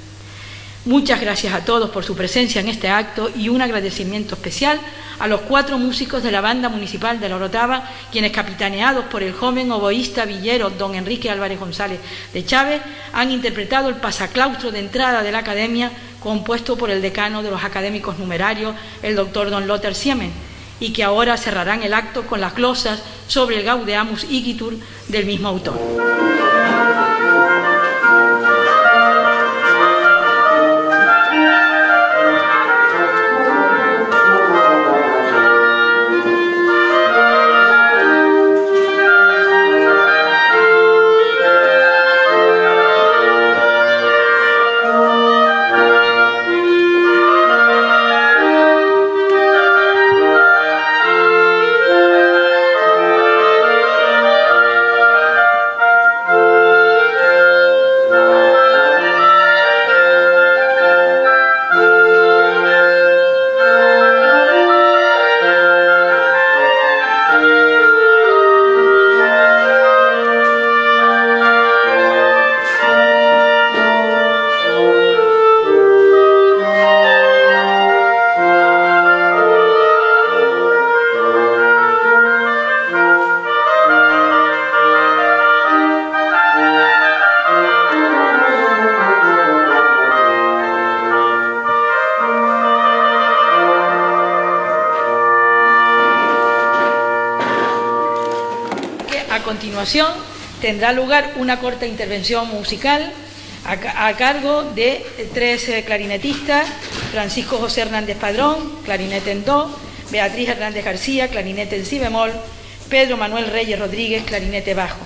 Muchas gracias a todos por su presencia en este acto y un agradecimiento especial a los 4 músicos de la Banda Municipal de La Orotava, quienes, capitaneados por el joven oboísta villero don Enrique Álvarez González de Chávez, han interpretado el pasaclaustro de entrada de la Academia, compuesto por el decano de los académicos numerarios, el doctor don Lothar Siemen, y que ahora cerrarán el acto con las glosas sobre el Gaudeamus Igitur del mismo autor. Tendrá lugar una corta intervención musical a cargo de 3 clarinetistas: Francisco José Hernández Padrón, clarinete en do; Beatriz Hernández García, clarinete en si bemol; Pedro Manuel Reyes Rodríguez, clarinete bajo.